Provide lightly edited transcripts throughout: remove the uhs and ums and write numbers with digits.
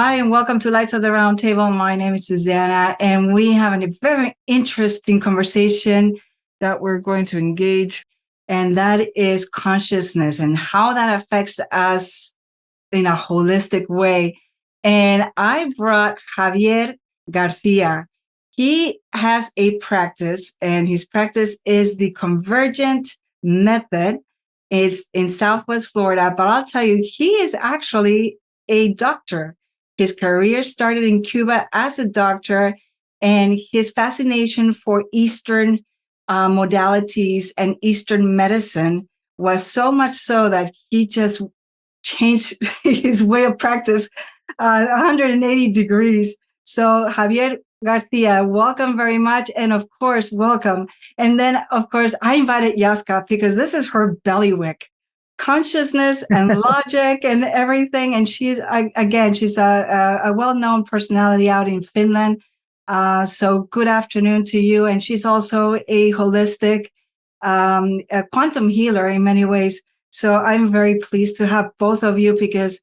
Hi, and welcome to Lights of the Round Table. My name is Susanna, and we have a very interesting conversation that we're going to engage, and that is consciousness and how that affects us in a holistic way. And I brought Javier Garcia. He has a practice, and his practice is the Convergent Method. It's in Southwest Florida, but I'll tell you, he is actually a doctor. His career started in Cuba as a doctor, and his fascination for Eastern modalities and Eastern medicine was so much so that he just changed his way of practice 180 degrees. So Javier Garcia, welcome very much. And of course, welcome. And then, of course, I invited Yazka because this is her bailiwick. Consciousness and logic and everything. And she's a well-known personality out in Finland. So good afternoon to you. And she's also a holistic, a quantum healer in many ways. So I'm very pleased to have both of you because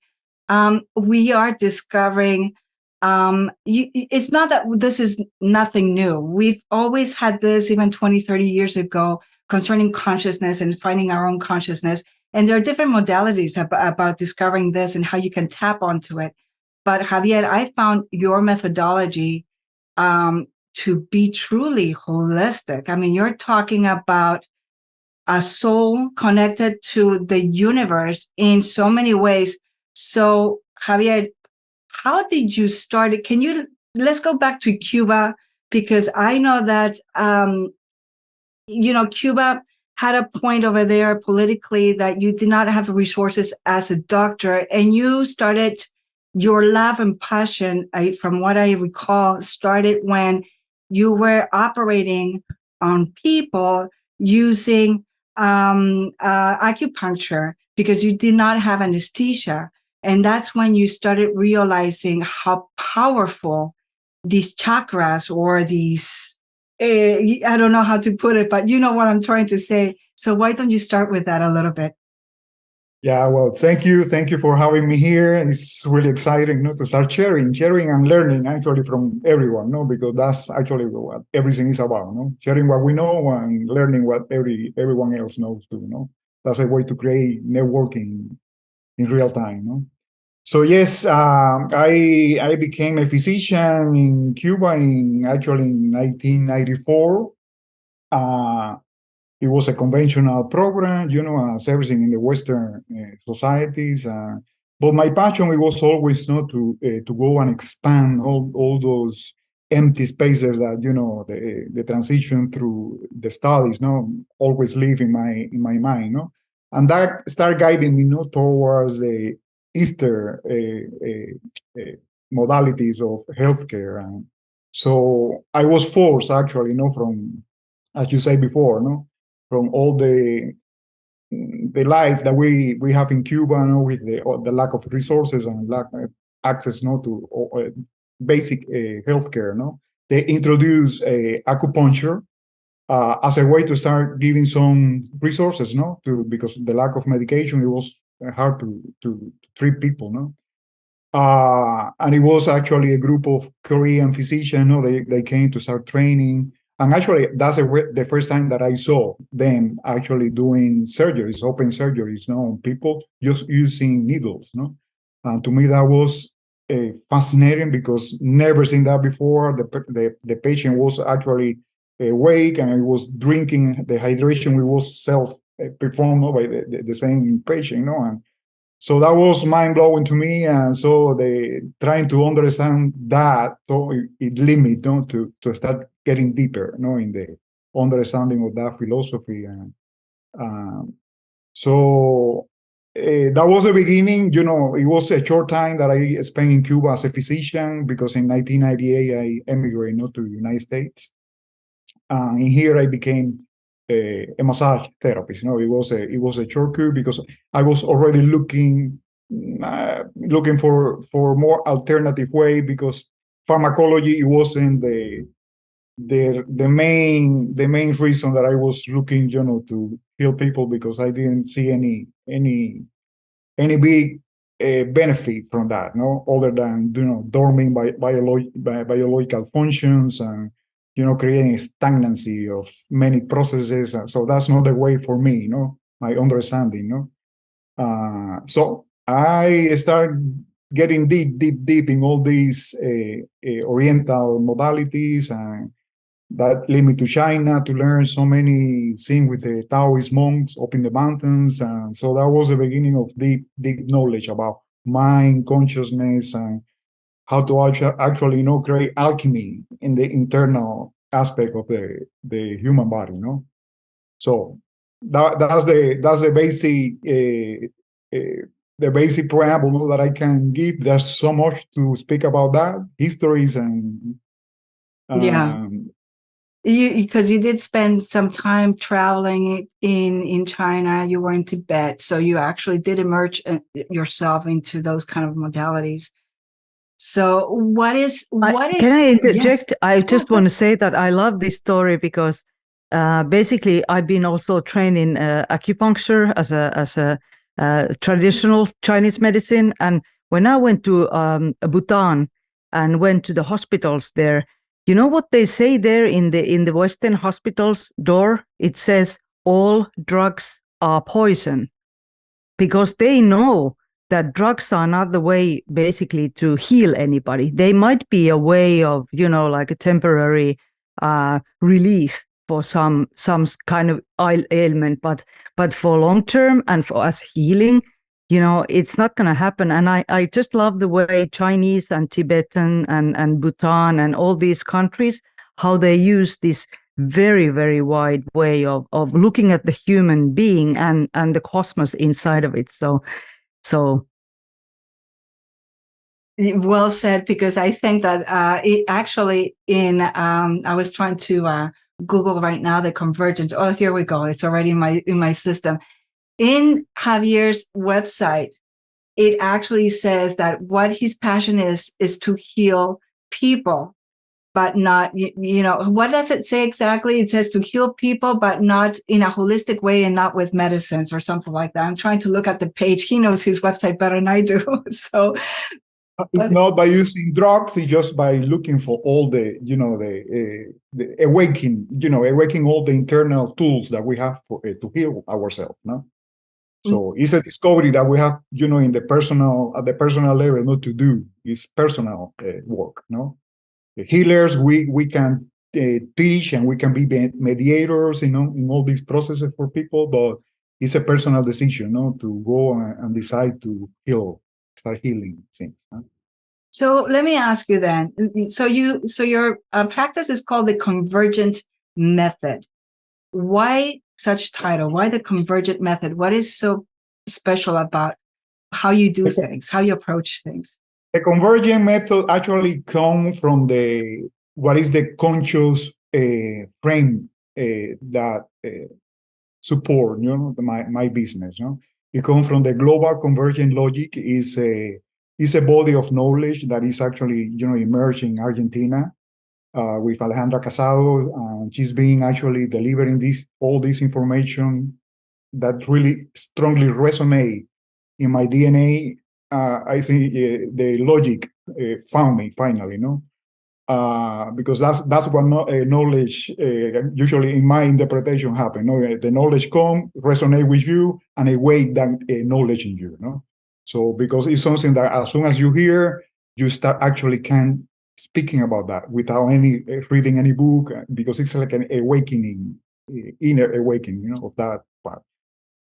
we are discovering, it's not that this is nothing new. We've always had this even 20, 30 years ago concerning consciousness and finding our own consciousness. And there are different modalities about discovering this and how you can tap onto it. But Javier, I found your methodology to be truly holistic. I mean, you're talking about a soul connected to the universe in so many ways. So, Javier, how did you start it? Let's go back to Cuba, because I know that, Cuba had a point over there politically that you did not have resources as a doctor, and you started your love and passion, from what I recall, started when you were operating on people using acupuncture because you did not have anesthesia. And that's when you started realizing how powerful these chakras or these, I don't know how to put it, but you know what I'm trying to say. So why don't you start with that a little bit? Yeah, well, thank you. Thank you for having me here. It's really exciting, to start sharing and learning actually from everyone, because that's actually what everything is about, sharing what we know and learning what everyone else knows too, That's a way to create networking in real time. So yes, I became a physician in Cuba in 1994. It was a conventional program, as everything in the Western societies. But my passion, it was always not to go and expand all those empty spaces that the transition through the studies, always live in my mind, and that started guiding me, towards the Eastern modalities of healthcare, and so I was forced actually, from, as you say before, from all the life that we have in Cuba, with the lack of resources and lack of access, to basic healthcare, they introduced acupuncture as a way to start giving some resources, because the lack of medication, it was hard to treat people, and it was actually a group of Korean physicians, they came to start training. And actually, that's the first time that I saw them actually doing surgeries, open surgeries, on people just using needles, And to me, that was fascinating because never seen that before. The patient was actually awake and he was drinking the hydration. We was self-performed by the same patient, And so that was mind blowing to me, and so trying to understand that, so it limit, to start getting deeper, in the understanding of that philosophy, and so that was the beginning. It was a short time that I spent in Cuba as a physician because in 1998 I emigrated, to the United States. And here I became a massage therapist. It was a short career because I was already looking for more alternative way, because pharmacology, it wasn't the main reason that I was looking, to heal people, because I didn't see any big benefit from that, no, other than dorming biological functions and creating stagnancy of many processes. So that's not the way for me, my understanding, so I start getting deep in all these Oriental modalities, and that led me to China to learn so many things with the Taoist monks up in the mountains. And so that was the beginning of deep knowledge about mind, consciousness, and how to actually, create alchemy in the internal aspect of the human body, So that's the basic the basic preamble that I can give. There's so much to speak about that, histories and Yeah. um, Because you did spend some time traveling in China, you were in Tibet, so you actually did immerse yourself into those kind of modalities. So Can I interject? Yes. I just want to say that I love this story because basically I've been also trained in acupuncture as a traditional Chinese medicine, and when I went to Bhutan and went to the hospitals there, you know what they say there in the Western hospitals door? It says all drugs are poison, because they know that drugs are not the way basically to heal anybody. They might be a way of, like a temporary relief for some kind of ailment, but for long term and for us healing, it's not going to happen. And I just love the way Chinese and Tibetan and Bhutan and all these countries, how they use this very, very wide way of looking at the human being and the cosmos inside of it. So Well said, because I think that it actually I was trying to Google right now the Convergent. Oh, here we go. It's already in my system. In Javier's website, it actually says that what his passion is to heal people, but not, what does it say exactly? It says to heal people, but not in a holistic way and not with medicines or something like that. I'm trying to look at the page. He knows his website better than I do. So it's not by using drugs, it's just by looking for all the awakening all the internal tools that we have to heal ourselves, no? So it's a discovery that we have, in the personal, at the personal level, not to do. It's personal work, no? The healers, we can teach and we can be mediators, in all these processes for people, but it's a personal decision, to go and decide to start healing things. So let me ask you then. So your practice is called the Convergent Method. Why such title? Why the Convergent Method? What is so special about how you do things, how you approach things? The Convergent Method actually comes from what is the conscious frame that support, my business. It comes from the global convergent logic. Is a body of knowledge that is actually emerged in Argentina with Alejandra Casado, and she's been actually delivering all this information that really strongly resonate in my DNA. I think the logic found me finally, because that's what knowledge usually in my interpretation happen. The knowledge come, resonate with you, and awake that knowledge in you. So because it's something that as soon as you hear, you start actually speaking about that without any reading any book, because it's like an awakening, inner awakening, of that part.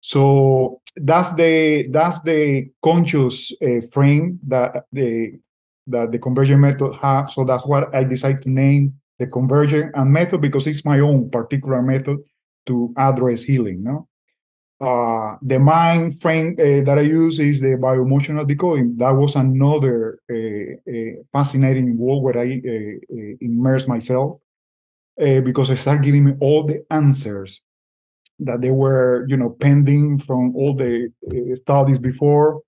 So that's the conscious frame that the Convergent Method has. So that's what I decided to name the Convergent and Method, because it's my own particular method to address healing. The mind frame that I use is the bioemotional decoding. That was another fascinating world where I immersed myself, because I started giving me all the answers that they were, pending from all the studies before.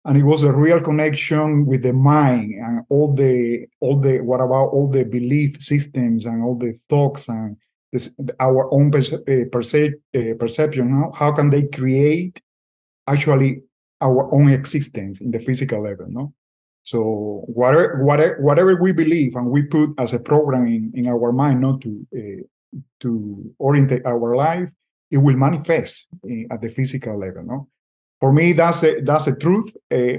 And it was a real connection with the mind and what about all the belief systems and all the thoughts and our own perception. How can they create actually our own existence in the physical level, no? So whatever we believe and we put as a program in our mind, not to orientate our life, it will manifest at the physical level, no? For me, that's a truth.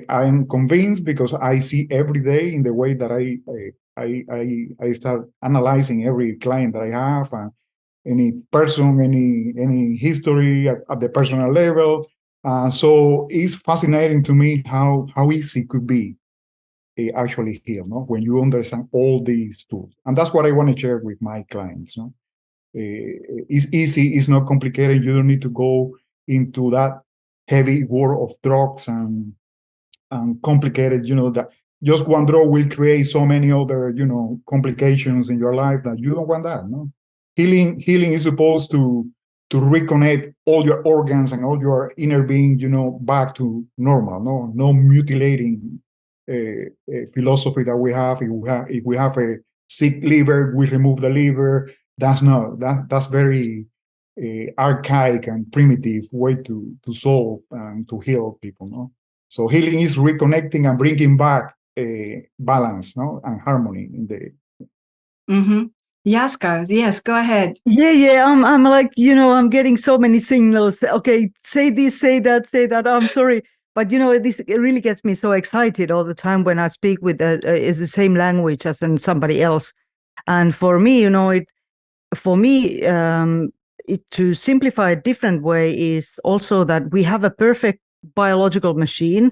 I'm convinced because I see every day in the way that I start analyzing every client that I have and any person, any history at the personal level. So it's fascinating to me how easy it could be actually heal, no? When you understand all these tools, and that's what I want to share with my clients, no? It's easy, it's not complicated. You don't need to go into that heavy war of drugs and complicated, that just one drug will create so many other, complications in your life that you don't want that, no? Healing is supposed to reconnect all your organs and all your inner being, back to normal, no mutilating philosophy that we have. If we have a sick liver, we remove the liver. That's very archaic and primitive way to solve and to heal people, no? So healing is reconnecting and bringing back balance, no, and harmony in the. Mm-hmm. Yazka, yes, go ahead. Yeah. I'm like, I'm getting so many signals. Okay, say this, say that. I'm sorry, but this it really gets me so excited all the time when I speak with is the same language as in somebody else. And for me, to simplify a different way is also that we have a perfect biological machine,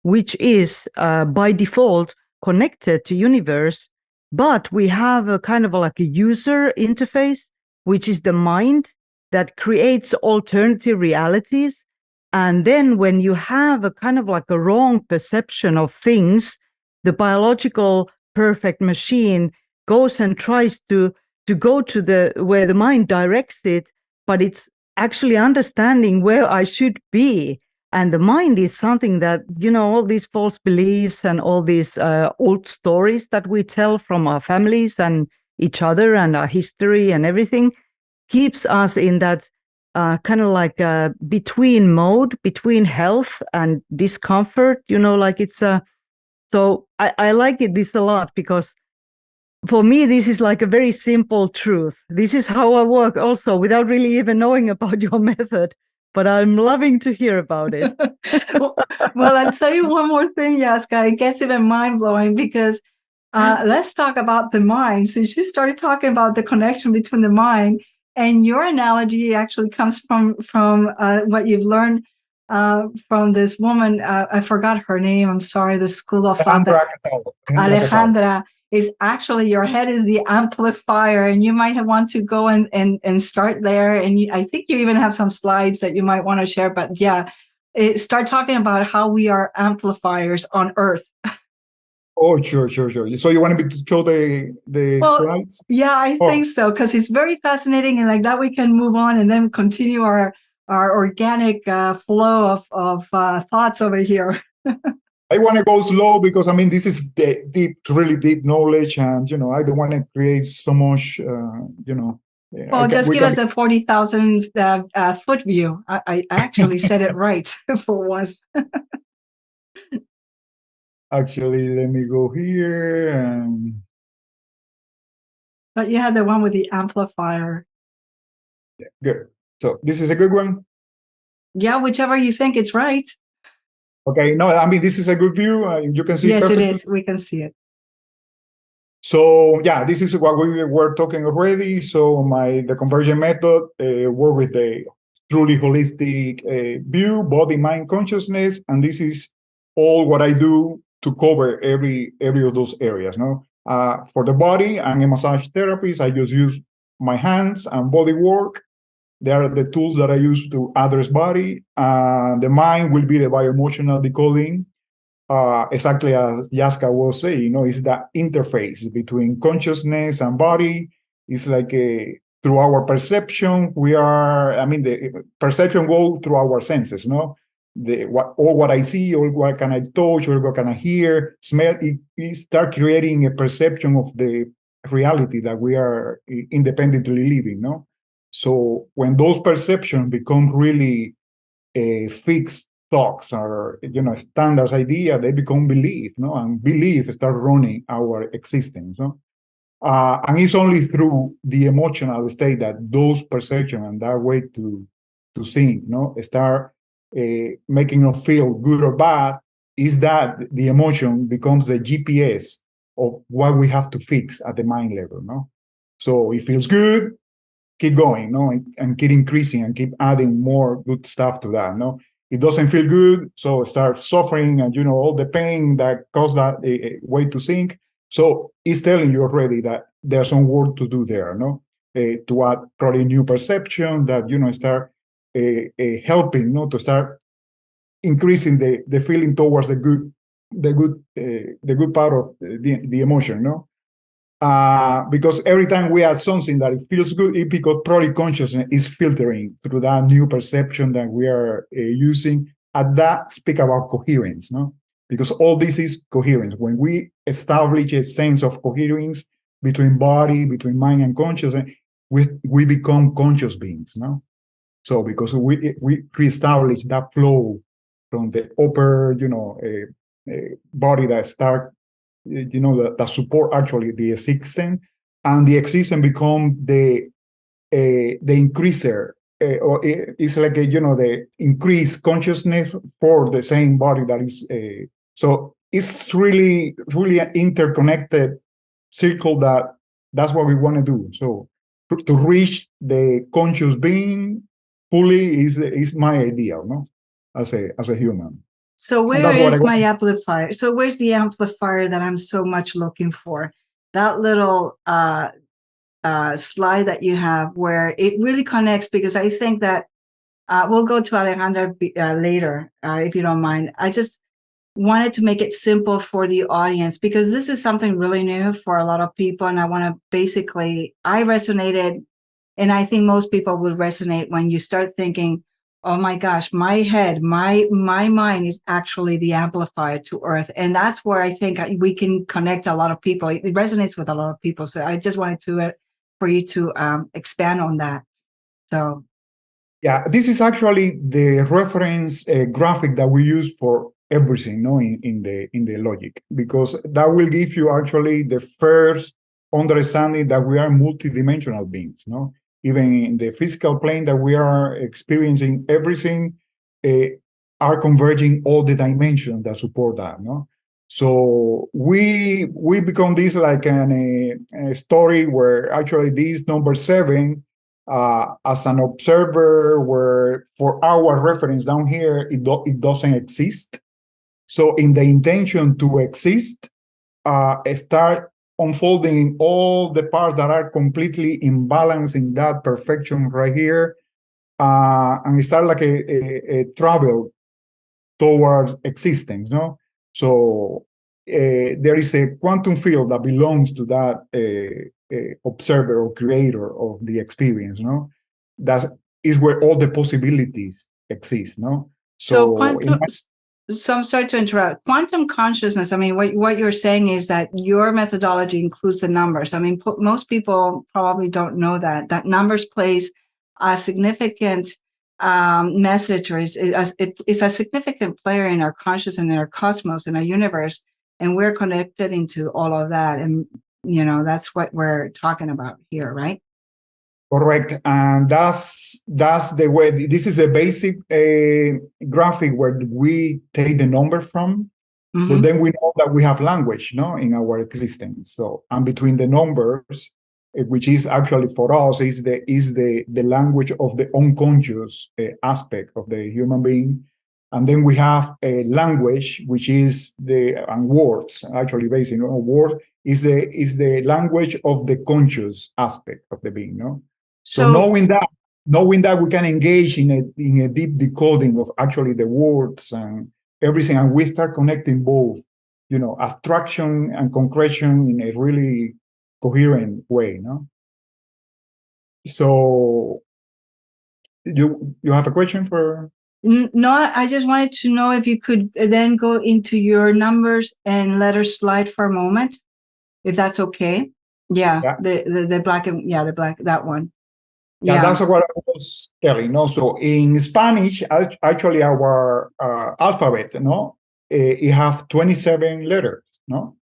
which is by default connected to universe, but we have a kind of like a user interface, which is the mind that creates alternative realities. And then when you have a kind of like a wrong perception of things, the biological perfect machine goes and tries to go to where the mind directs it, but it's actually understanding where I should be. And the mind is something that, all these false beliefs and all these old stories that we tell from our families and each other and our history and everything keeps us in that kind of like between mode, between health and discomfort, like it's so I like this a lot because for me, this is like a very simple truth. This is how I work also without really even knowing about your method, but I'm loving to hear about it. Well, I'll tell you one more thing, Yazka. It gets even mind-blowing because let's talk about the mind. Since you started talking about the connection between the mind, and your analogy actually comes from what you've learned from this woman. I forgot her name. I'm sorry. The school of thought that Alejandra is actually your head is the amplifier, and you might want to go and start there. And I think you even have some slides that you might want to share. But yeah, start talking about how we are amplifiers on Earth. Oh, sure. So you want me to show the slides? Yeah, I think so, because it's very fascinating, and like that we can move on and then continue our organic flow of thoughts over here. I want to go slow because this is really deep knowledge, and I don't want to create so much. Well, just give us a 40,000 foot view. I actually said it right for once. Actually, let me go here. But you had the one with the amplifier. Yeah, good. So this is a good one. Yeah, whichever you think it's right. Okay, no, this is a good view. You can see. Yes, perfectly. it is. We can see it. So yeah, this is what we were talking already. So the Convergent Method work with the truly holistic view, body, mind, consciousness, and this is all what I do to cover every of those areas. No, for the body, I'm a massage therapist. I just use my hands and body work. They are the tools that I use to address body. The mind will be the bioemotional decoding. Exactly as Yazka was saying, it's that interface between consciousness and body. It's like through our perception, the perception goes through our senses, no? What I see, or what can I touch, or what can I hear, smell, it start creating a perception of the reality that we are independently living, no? So when those perceptions become really fixed thoughts or standards idea, they become belief, no, and belief start running our existence, no. And it's only through the emotional state that those perceptions and that way to think, no, start making us feel good or bad. Is that the emotion becomes the GPS of what we have to fix at the mind level, no? So it feels good, keep going, no, and keep increasing and keep adding more good stuff to that, no. It doesn't feel good, so start suffering and all the pain that caused that way to think. So it's telling you already that there's some work to do there, no, to add probably new perception that start helping, no, to start increasing the feeling towards the good part of the emotion, no. Because every time we add something that it feels good, it because probably consciousness is filtering through that new perception that we are using. At that, speak about coherence, no? Because all this is coherence. When we establish a sense of coherence between body, between mind and consciousness, we become conscious beings, no? So because we reestablish that flow from the upper, body that start that support actually the existence, and the existence become the increaser, or it's like the increased consciousness for the same body that is. So it's really an interconnected circle that's what we want to do. So to reach the conscious being fully is my ideal, no, as a human. So where is my amplifier? So where's the amplifier that I'm so much looking for? That little slide that you have where it really connects, because I think that we'll go to Alejandra later, if you don't mind. I just wanted to make it simple for the audience, because this is something really new for a lot of people. And I want to I resonated, and I think most people would resonate when you start thinking, oh my gosh, my head, my mind is actually the amplifier to Earth. And that's where I think we can connect a lot of people. It resonates with a lot of people. So I just wanted for you to expand on that. So. Yeah, this is actually the reference graphic that we use for everything, no, in the logic, because that will give you actually the first understanding that we are multidimensional beings, no? Even in the physical plane that we are experiencing, everything are converging all the dimensions that support that, no? So we become this like a story where actually this number 7, as an observer, where for our reference down here, it doesn't exist. So in the intention to exist, start unfolding all the parts that are completely imbalanced in that perfection right here, and start like a travel towards existence, no? So there is a quantum field that belongs to that observer or creator of the experience, no? That is where all the possibilities exist, no? So quantum. So I'm sorry to interrupt. Quantum consciousness, I mean, what you're saying is that your methodology includes the numbers. I mean, most people probably don't know that numbers plays a significant message, or is a significant player in our consciousness and in our cosmos, in our universe, and we're connected into all of that. And, that's what we're talking about here, right? Correct, and that's the way. This is a basic graphic where we take the number from, but then we know that we have language, no, in our existence. So, and between the numbers, which is actually for us is the language of the unconscious aspect of the human being, and then we have a language which is and words actually based, word is the language of the conscious aspect of the being, no. So knowing that we can engage in a deep decoding of actually the words and everything, and we start connecting both, abstraction and concretion in a really coherent way, no? So you have a question for? No, I just wanted to know if you could then go into your numbers and letters slide for a moment, if that's okay. Yeah. The black and the black, that one. Yeah, that's what I was telling. No, so in Spanish, actually, our alphabet, no, it have 27 letters. No,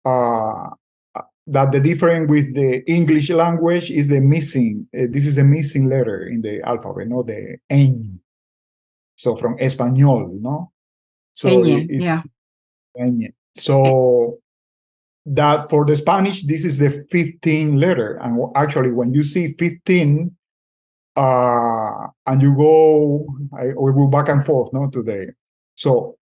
that the difference with the English language is the missing. This is a missing letter in the alphabet, no, the ñ. So from español, no. So it's ñ. So that for the Spanish, this is the 15 letter, and actually, when you see 15. And you go, we go back and forth, no, today. So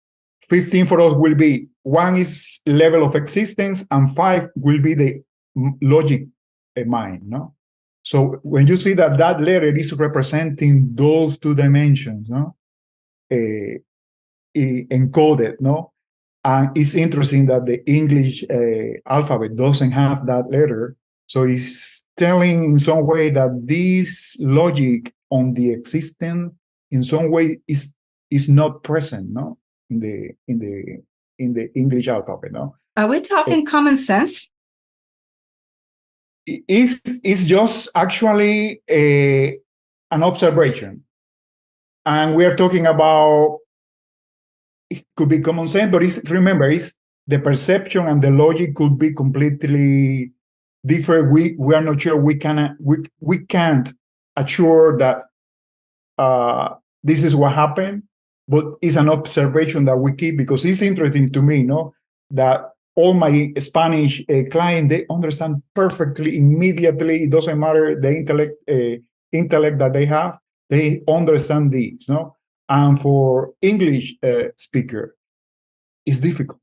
15 for us will be 1 is level of existence, and 5 will be the logic mind, no? So when you see that that letter is representing those 2 dimensions, no, encoded, no? And it's interesting that the English alphabet doesn't have that letter. So it's telling in some way that this logic on the existence in some way is not present, no, in the English alphabet, no. Are we talking common sense? It's just actually an observation, and we are talking about. It could be common sense, but remember, the perception and the logic could be completely different. We are not sure. We can't assure that this is what happened, but it's an observation that we keep because it's interesting to me, no, that all my Spanish clients, they understand perfectly immediately. It doesn't matter the intellect that they have. They understand this, no. And for English speaker, it's difficult.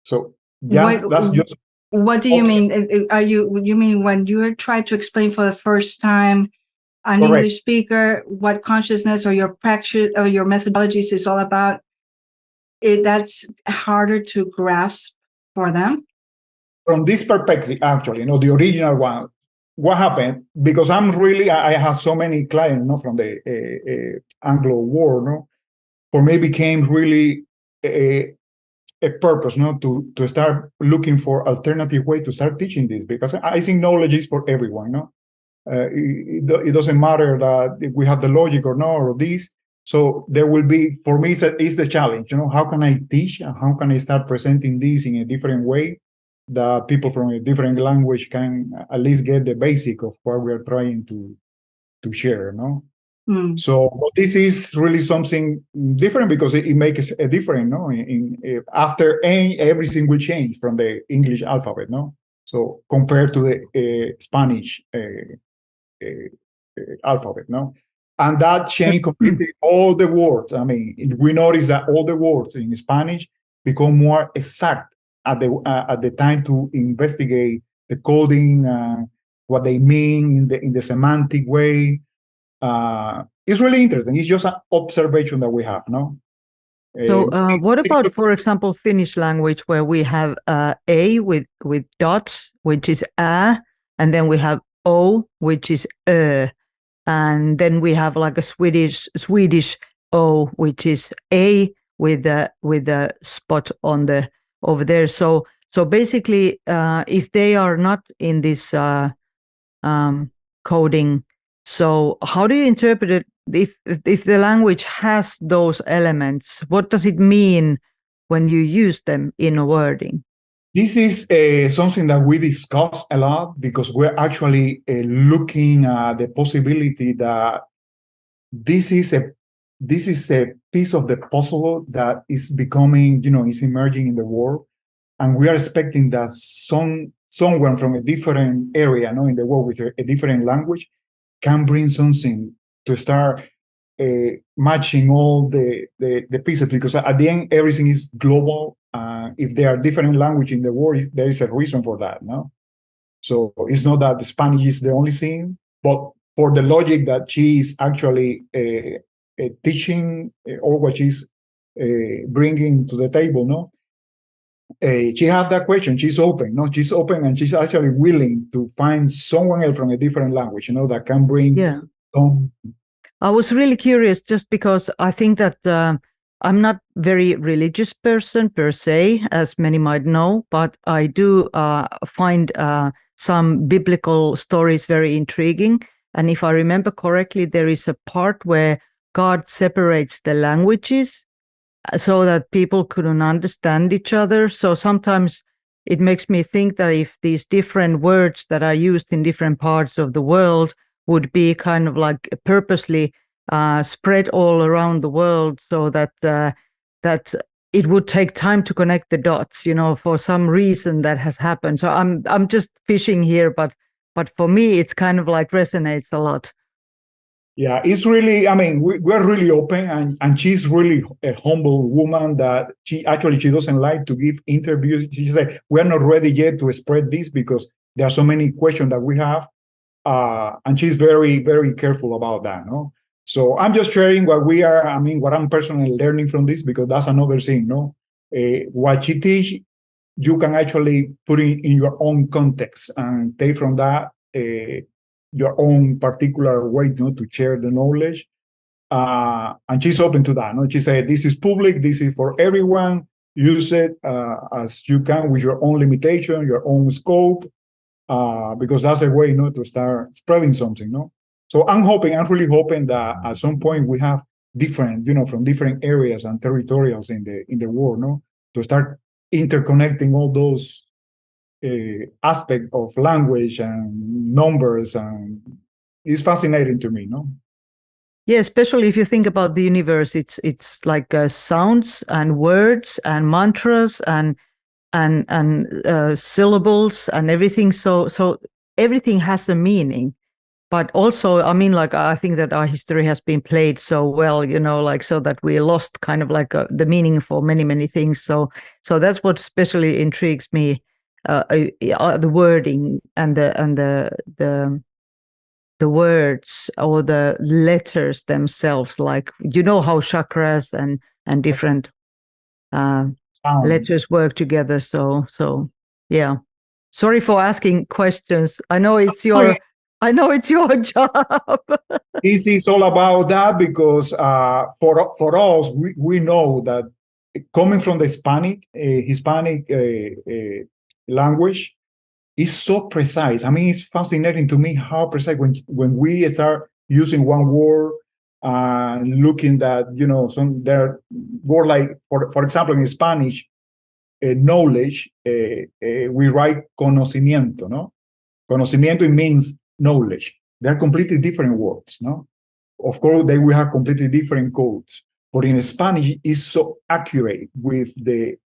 So that's just. What do you mean? You mean when you're trying to explain for the first time an Correct. English speaker what consciousness or your practice or your methodologies is all about? That's harder to grasp for them. From this perspective, actually, the original one. What happened? Because I have so many clients, from the Anglo world, no. For me, became really a purpose, to start looking for alternative way to start teaching this, because I think knowledge is for everyone, no. It doesn't matter that if we have the logic or not or this. So there will be, for me, it's the challenge, how can I teach and how can I start presenting this in a different way that people from a different language can at least get the basic of what we're trying to share, no? So this is really something different because it makes a difference, no? After everything will change from the English alphabet, no? So compared to the Spanish alphabet, no? And that changed completely all the words. I mean, we notice that all the words in Spanish become more exact at the time to investigate the coding, what they mean in the semantic way. It's really interesting. It's just an observation that we have, no? So what about, for example, Finnish language, where we have A with dots, which is a, and then we have O, which is and then we have like a Swedish O, which is A with a spot on over there. So basically, if they are not in this coding, so how do you interpret it? If the language has those elements, what does it mean when you use them in a wording? This is something that we discuss a lot because we're actually looking at the possibility that this is a piece of the puzzle that is becoming, is emerging in the world, and we are expecting that someone from a different area, in the world with a different language, can bring something to start matching all the pieces, because at the end everything is global. If there are different languages in the world, there is a reason for that, no? So it's not that the Spanish is the only thing, but for the logic that she is actually teaching or what she's bringing to the table, no? She had that question. She's open, no? She's open, and she's actually willing to find someone else from a different language, that can bring. Yeah. I was really curious, just because I think that I'm not very religious person per se, as many might know, but I do find some biblical stories very intriguing. And if I remember correctly, there is a part where God separates the languages so that people couldn't understand each other. So sometimes it makes me think that if these different words that are used in different parts of the world would be kind of like purposely spread all around the world, so that that it would take time to connect the dots, for some reason that has happened. So I'm just fishing here, but for me, it's kind of like resonates a lot. Yeah, it's really, I mean, we're really open, and she's really a humble woman that she doesn't like to give interviews. She said, we're not ready yet to spread this because there are so many questions that we have. And she's very, very careful about that, no? So I'm just sharing what I'm personally learning from this, because that's another thing, no? What she teach, you can actually put in your own context and take from that your own particular way, to share the knowledge. And she's open to that. No, she said, this is public, this is for everyone. Use it as you can with your own limitation, your own scope, because that's a way, to start spreading something. No, so I'm really hoping that at some point we have different, from different areas and territorials in the world, no, to start interconnecting all those aspect of language and numbers, and it's fascinating to me, no? Yeah, especially if you think about the universe, it's like sounds and words and mantras and syllables and everything. So everything has a meaning. But also, I mean, like, I think that our history has been played so well, like, so that we lost kind of like the meaning for many, many things. So that's what especially intrigues me, the wording and the words or the letters themselves, like, how chakras and different letters work together. So yeah. Sorry for asking questions. I know it's your job. This is all about that, because for us, we know that coming from the Hispanic language is so precise. I mean, it's fascinating to me how precise when we start using one word, looking at, some there word like, for example, in Spanish, knowledge, we write conocimiento, no? Conocimiento means knowledge. They're completely different words, no? Of course, they will have completely different codes, but in Spanish, it's so accurate with the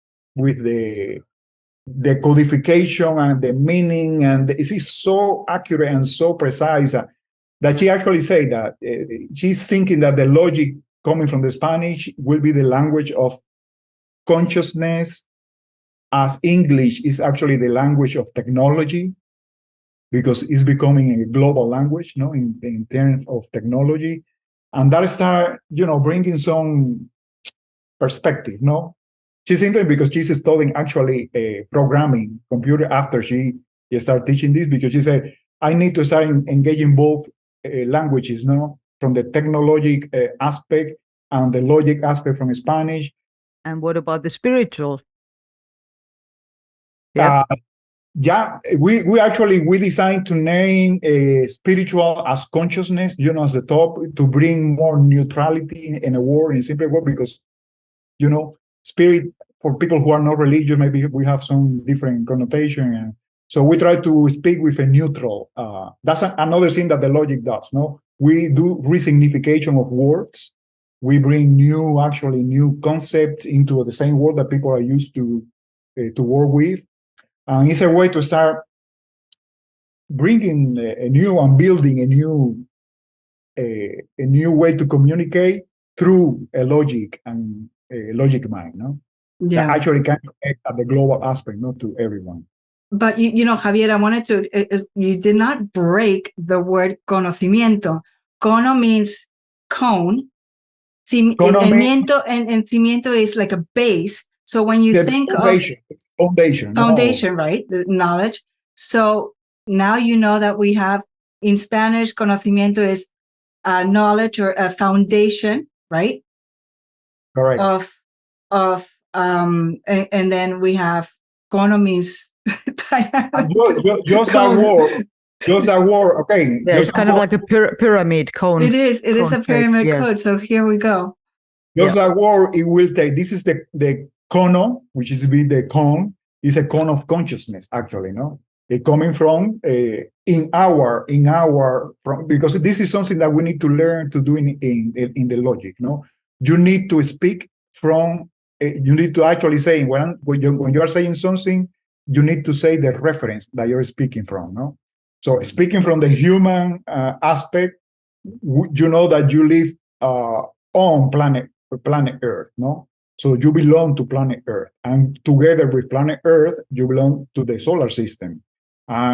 codification and the meaning, and it is so accurate and so precise that she actually said that she's thinking that the logic coming from the Spanish will be the language of consciousness, as English is actually the language of technology, because it's becoming a global language, in terms of technology. And that start, bringing some perspective, no? She's interested because she's studying actually programming computer after she started teaching this, because she said, I need to start engaging both languages, no? From the technologic aspect and the logic aspect from Spanish. And what about the spiritual? Yeah. Yeah, we designed to name spiritual as consciousness, as the top, to bring more neutrality in a word, in a simple word, because, spirit, for people who are not religious, maybe we have some different connotation. And so we try to speak with a neutral. That's another thing that the logic does, no? We do resignification of words. We bring new concepts into the same word that people are used to work with. And it's a way to start bringing a new and building a new way to communicate through a logic and a logic mind, no? Yeah. That actually can connect at the global aspect, not to everyone. But Javier, I wanted to. You did not break the word conocimiento. Cono means cone. Cimiento and cimiento is like a base. So when you think foundation, of foundation, right, the knowledge. So now you know that we have in Spanish, conocimiento is knowledge or a foundation, right? Correct. And then we have cono means just that word. Just a word, okay. Yeah, Just it's kind of like a pyramid cone. It is a pyramid yes. code. So here we go. Just a word, it will take. This is the cono, which is be the cone. Is a cone of consciousness, actually, no? It coming from in our from, because this is something that we need to learn to do in the logic, no? You need to speak from. You need to actually say when you are saying something, you need to say the reference that you're speaking from, no? So speaking from the human aspect, you know that you live on planet Earth, no? So you belong to planet Earth, and together with planet Earth, you belong to the solar system.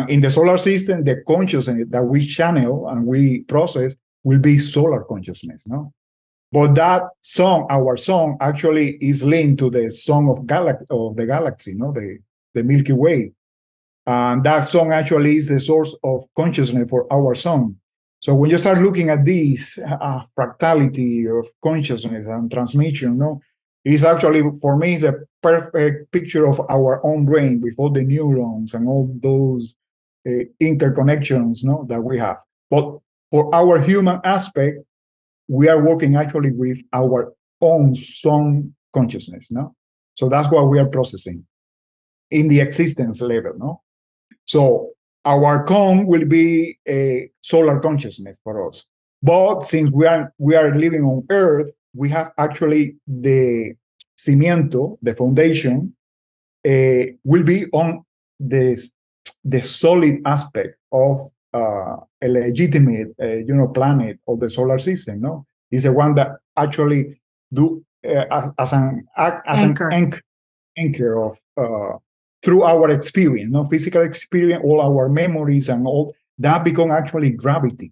In the solar system, the consciousness that we channel and we process will be solar consciousness, no? But that song, our song, actually is linked to the song of the galaxy, no, the Milky Way, and that song actually is the source of consciousness for our song. So when you start looking at this fractality of consciousness and transmission, no, it's actually, for me, it's a perfect picture of our own brain with all the neurons and all those interconnections, no, that we have. But for our human aspect, we are working actually with our own song consciousness, no. So that's what we are processing in the existence level, no. So our cone will be a solar consciousness for us. But since we are living on Earth, we have actually the cimiento, the foundation, will be on the solid aspect of a legitimate, planet of the solar system. No, it's the one that actually do as an anchor of through our experience, no, physical experience, all our memories and all that become actually gravity.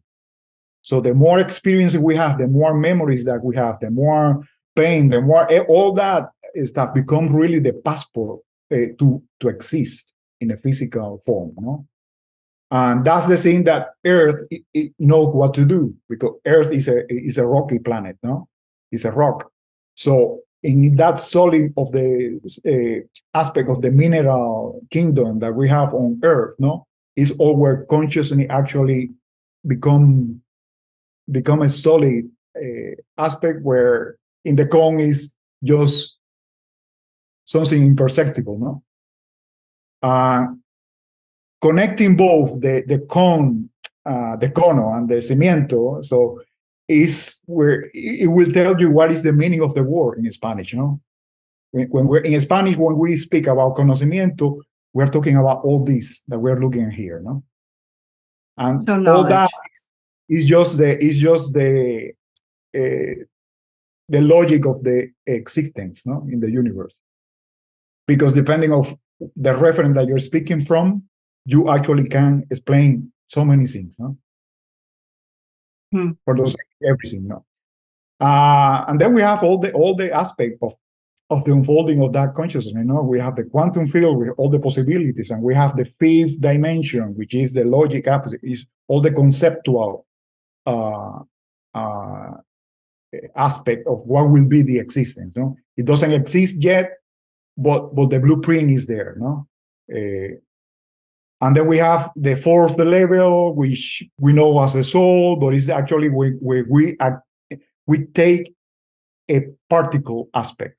So the more experience we have, the more memories that we have, the more pain, the more all that stuff become really the passport to exist in a physical form, no? And that's the thing that Earth it knows what to do, because Earth is a rocky planet, no? It's a rock. So in that solid of the aspect of the mineral kingdom that we have on Earth, no, is all where consciousness actually become a solid aspect, where in the cone is just something imperceptible, no? Connecting both the cone, the cono and the cimiento, so is where it will tell you what is the meaning of the word in Spanish, no? When we're in Spanish, when we speak about conocimiento, we're talking about all this that we're looking at here, no? And So all that is just the logic of the existence, no, in the universe. Because depending of the reference that you're speaking from, you actually can explain so many things, no? For those everything, no. And then we have all the aspect of the unfolding of that consciousness. You know, we have the quantum field with all the possibilities, and we have the fifth dimension, which is the logic aspect, is all the conceptual aspect of what will be the existence. No, it doesn't exist yet, but the blueprint is there. No. And then we have the fourth level, which we know as the soul, but it's actually where we take a particle aspect.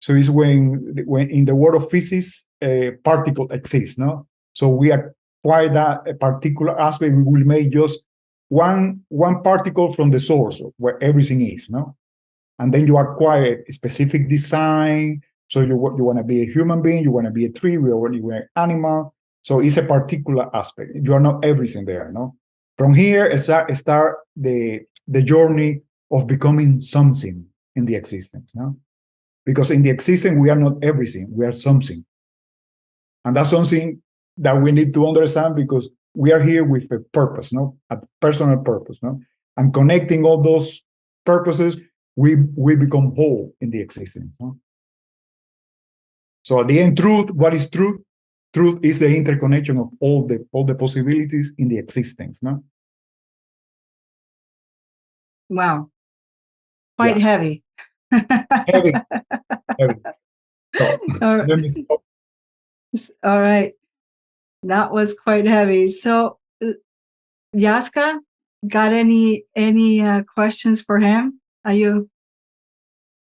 So it's when in the world of physics, a particle exists, no? So we acquire that a particular aspect. We will make just one particle from the source where everything is, no? And then you acquire a specific design. So you want to be a human being, you want to be a tree, you want to be an animal. So it's a particular aspect. You are not everything there, no? From here, start the journey of becoming something in the existence, no? Because in the existence, we are not everything, we are something. And that's something that we need to understand, because we are here with a purpose, no? A personal purpose, no? And connecting all those purposes, we become whole in the existence, no? So at the end, truth, what is truth? Truth is the interconnection of all the possibilities in the existence, no? Wow. Quite heavy. Heavy. So, let me stop. All right. That was quite heavy. So, Yazka, got any questions for him? Are you?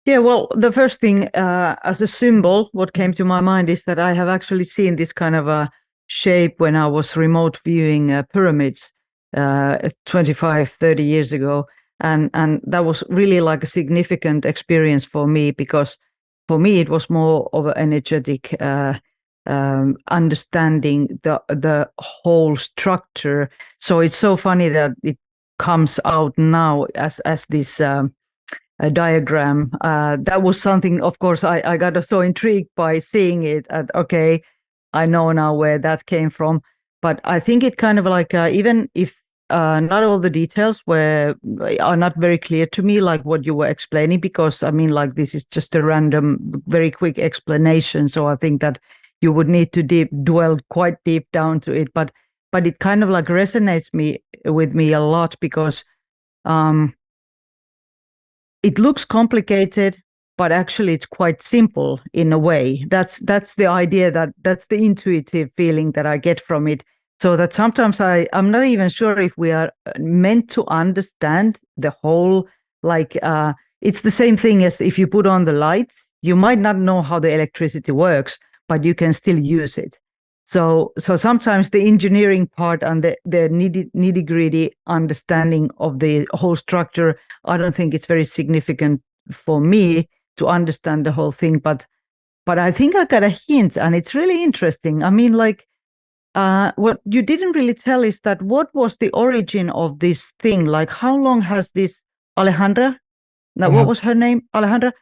Yeah, well, the first thing as a symbol, what came to my mind is that I have actually seen this kind of a shape when I was remote viewing pyramids 25, 30 years ago. And that was really like a significant experience for me, because for me, it was more of an energetic understanding the whole structure. So it's so funny that it comes out now as this a diagram. That was something, of course, I got so intrigued by seeing it. Okay, I know now where that came from. But I think it kind of like, even if not all the details are not very clear to me, like what you were explaining, because I mean, like this is just a random, very quick explanation. So I think that you would need to dwell quite deep down to it. But it kind of like resonates with me a lot, because it looks complicated, but actually it's quite simple in a way. That's the idea, that's the intuitive feeling that I get from it. So that sometimes I'm not even sure if we are meant to understand the whole, like it's the same thing as if you put on the lights, you might not know how the electricity works, but you can still use it. So sometimes the engineering part and the nitty gritty understanding of the whole structure, I don't think it's very significant for me to understand the whole thing. But I think I got a hint, and it's really interesting. I mean, like, what you didn't really tell is that what was the origin of this thing? Like, how long has this Alejandra? Now, what was her name? Alejandra.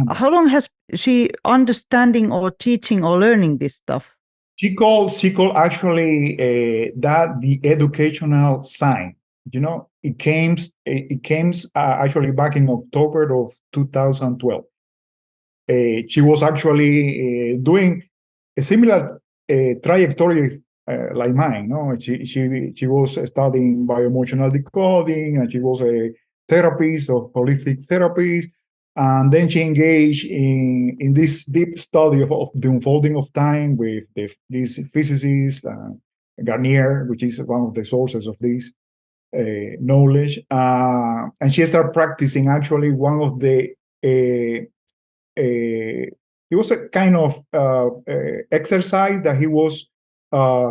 How long has she understanding or teaching or learning this stuff? She called actually that the educational sign. It came actually back in October of 2012. She was actually doing a similar trajectory like mine. No, she was studying bioemotional decoding, and she was a therapist of holistic therapies. And then she engaged in this deep study of the unfolding of time with this physicist, Garnier, which is one of the sources of this knowledge. And she started practicing actually one of the, it was a kind of exercise that he was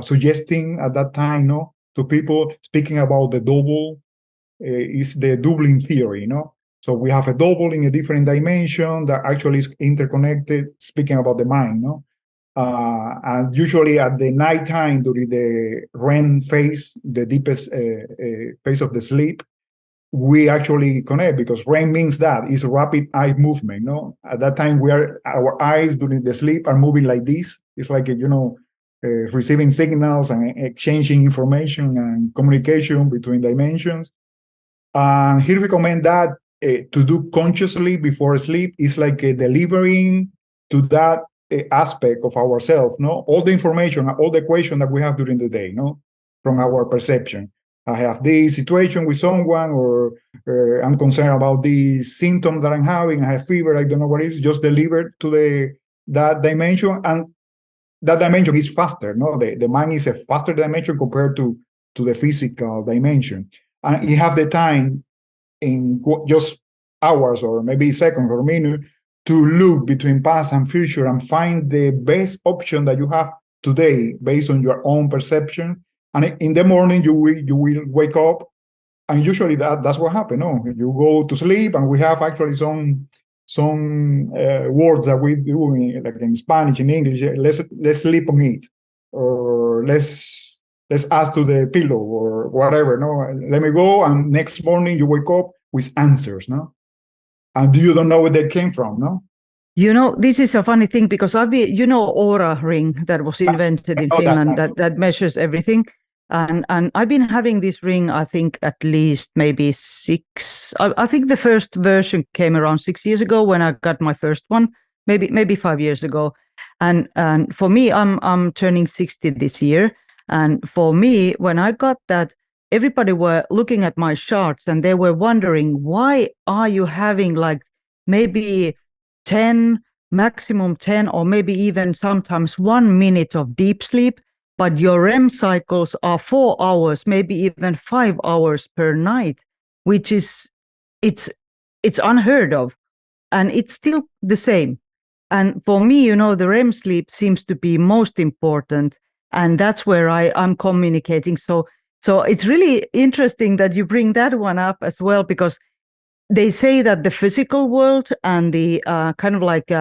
suggesting at that time, to people, speaking about the double, is the Dublin Theory, So we have a double in a different dimension that actually is interconnected, speaking about the mind, and usually at the nighttime during the REM phase, the deepest phase of the sleep, we actually connect, because REM means that it's rapid eye movement. At that time, our eyes during the sleep are moving like this. It's like receiving signals and exchanging information and communication between dimensions. He recommend that to do consciously before sleep is like delivering to that aspect of ourselves, all the information, all the questions that we have during the day, from our perception. I have this situation with someone, or I'm concerned about this symptom that I'm having. I have fever. I don't know what it is. Just deliver to that dimension, and that dimension is faster. The mind is a faster dimension compared to the physical dimension, and you have the time in just hours or maybe seconds or minutes to look between past and future and find the best option that you have today based on your own perception. And in the morning, you will wake up, and usually that's what happens. You go to sleep, and we have actually some words that we do, like in Spanish, in English. Let's sleep on it, or let's ask to the pillow, or whatever. Let me go, and next morning you wake up with answers. And you don't know where they came from. This is a funny thing, because Aura ring that was invented in Finland that measures everything. And I've been having this ring, I think, at least maybe I think the first version came around 6 years ago when I got my first one, maybe 5 years ago. And for me, I'm turning 60 this year. And for me, when I got that, everybody were looking at my charts, and they were wondering, why are you having like maybe 10, maximum 10, or maybe even sometimes 1 minute of deep sleep? but your REM cycles are 4 hours, maybe even 5 hours per night, which is it's unheard of, and it's still the same. And for me, the REM sleep seems to be most important, and that's where I'm communicating. So it's really interesting that you bring that one up as well, because they say that the physical world and the kind of like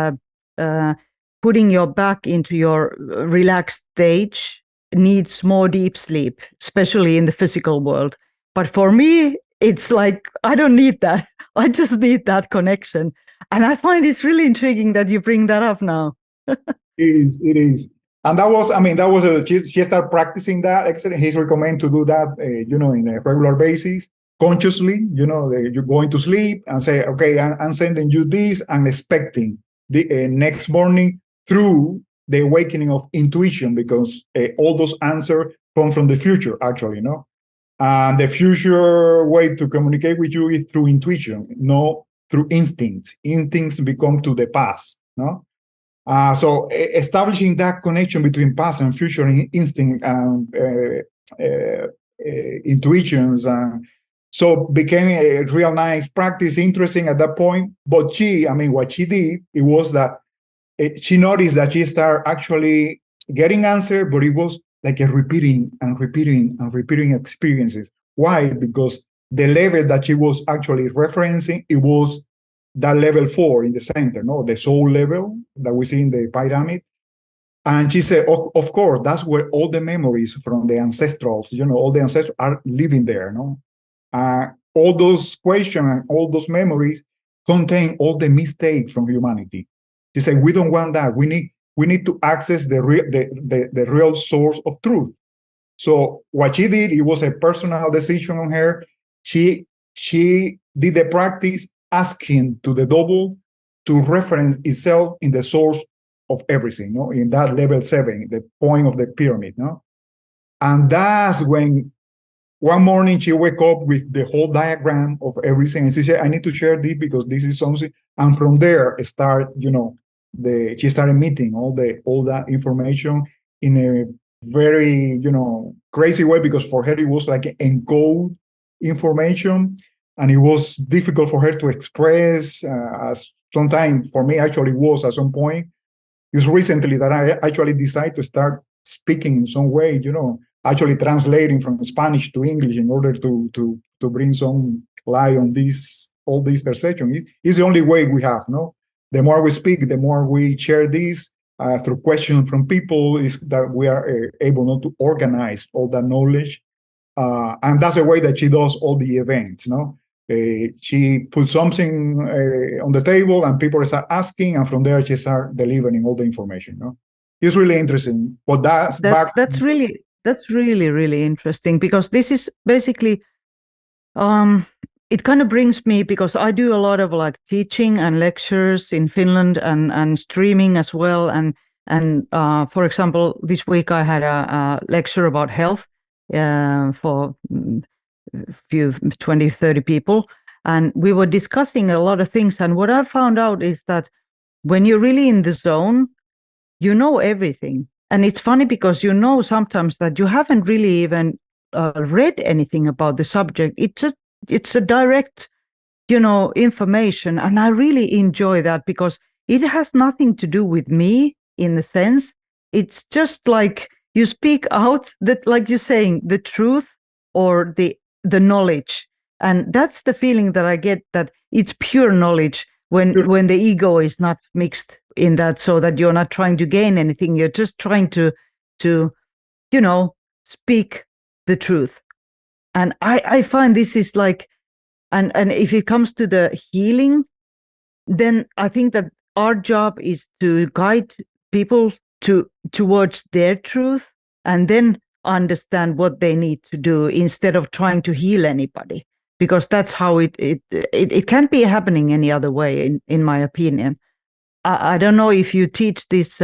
putting your back into your relaxed stage needs more deep sleep, especially in the physical world. But for me, it's like, I don't need that. I just need that connection. And I find it's really intriguing that you bring that up now. It is. And that was, she started practicing that. Excellent. He recommend to do that, in a regular basis, consciously, you're going to sleep and say, okay, I'm sending you this and expecting the next morning through the awakening of intuition, because all those answers come from the future, actually, And the future way to communicate with you is through intuition, not through instincts. Instincts become to the past, no? So establishing that connection between past and future instinct and intuitions, and so became a real nice practice, interesting at that point. But what she did, it was that she noticed that she started actually getting answer, but it was like a repeating and repeating and repeating experiences. Why? Because the level that she was actually referencing, it was that level 4 in the center, the soul level that we see in the pyramid. And she said, of course, that's where all the memories from the ancestrals, all the ancestors are living there, all those questions and all those memories contain all the mistakes from humanity. She said, we don't want that. We need to access the real source of truth. So what she did, it was a personal decision on her. She did the practice asking to the double to reference itself in the source of everything, in that level 7, the point of the pyramid, And that's when one morning she woke up with the whole diagram of everything, and she said, I need to share this because this is something. And from there, she started meeting all that information in a very, crazy way, because for her it was like encode information, and it was difficult for her to express, as sometimes for me actually was at some point. It's recently that I actually decided to start speaking in some way, actually translating from Spanish to English in order to bring some light on all these perceptions. It's the only way we have, The more we speak, the more we share this through questions from people, is that we are able not to organize all that knowledge. And that's the way that she does all the events, she puts something on the table and people start asking, and from there she starts delivering all the information. It's really interesting. But that's really, really interesting, because this is basically it kind of brings me, because I do a lot of like teaching and lectures in Finland and streaming as well. And for example, this week I had a lecture about health for few 20, 30 people, and we were discussing a lot of things. And what I found out is that when you're really in the zone, you know everything. And it's funny because sometimes that you haven't really even read anything about the subject. It's a direct, information. And I really enjoy that, because it has nothing to do with me in the sense. It's just like you speak out that, like you're saying, the truth or the knowledge. And that's the feeling that I get, that it's pure knowledge when the ego is not mixed in that, so that you're not trying to gain anything. You're just trying to speak the truth. And I find this is like, and if it comes to the healing, then I think that our job is to guide people towards their truth, and then understand what they need to do, instead of trying to heal anybody, because that's how it can't be happening any other way, in my opinion. I don't know if you teach this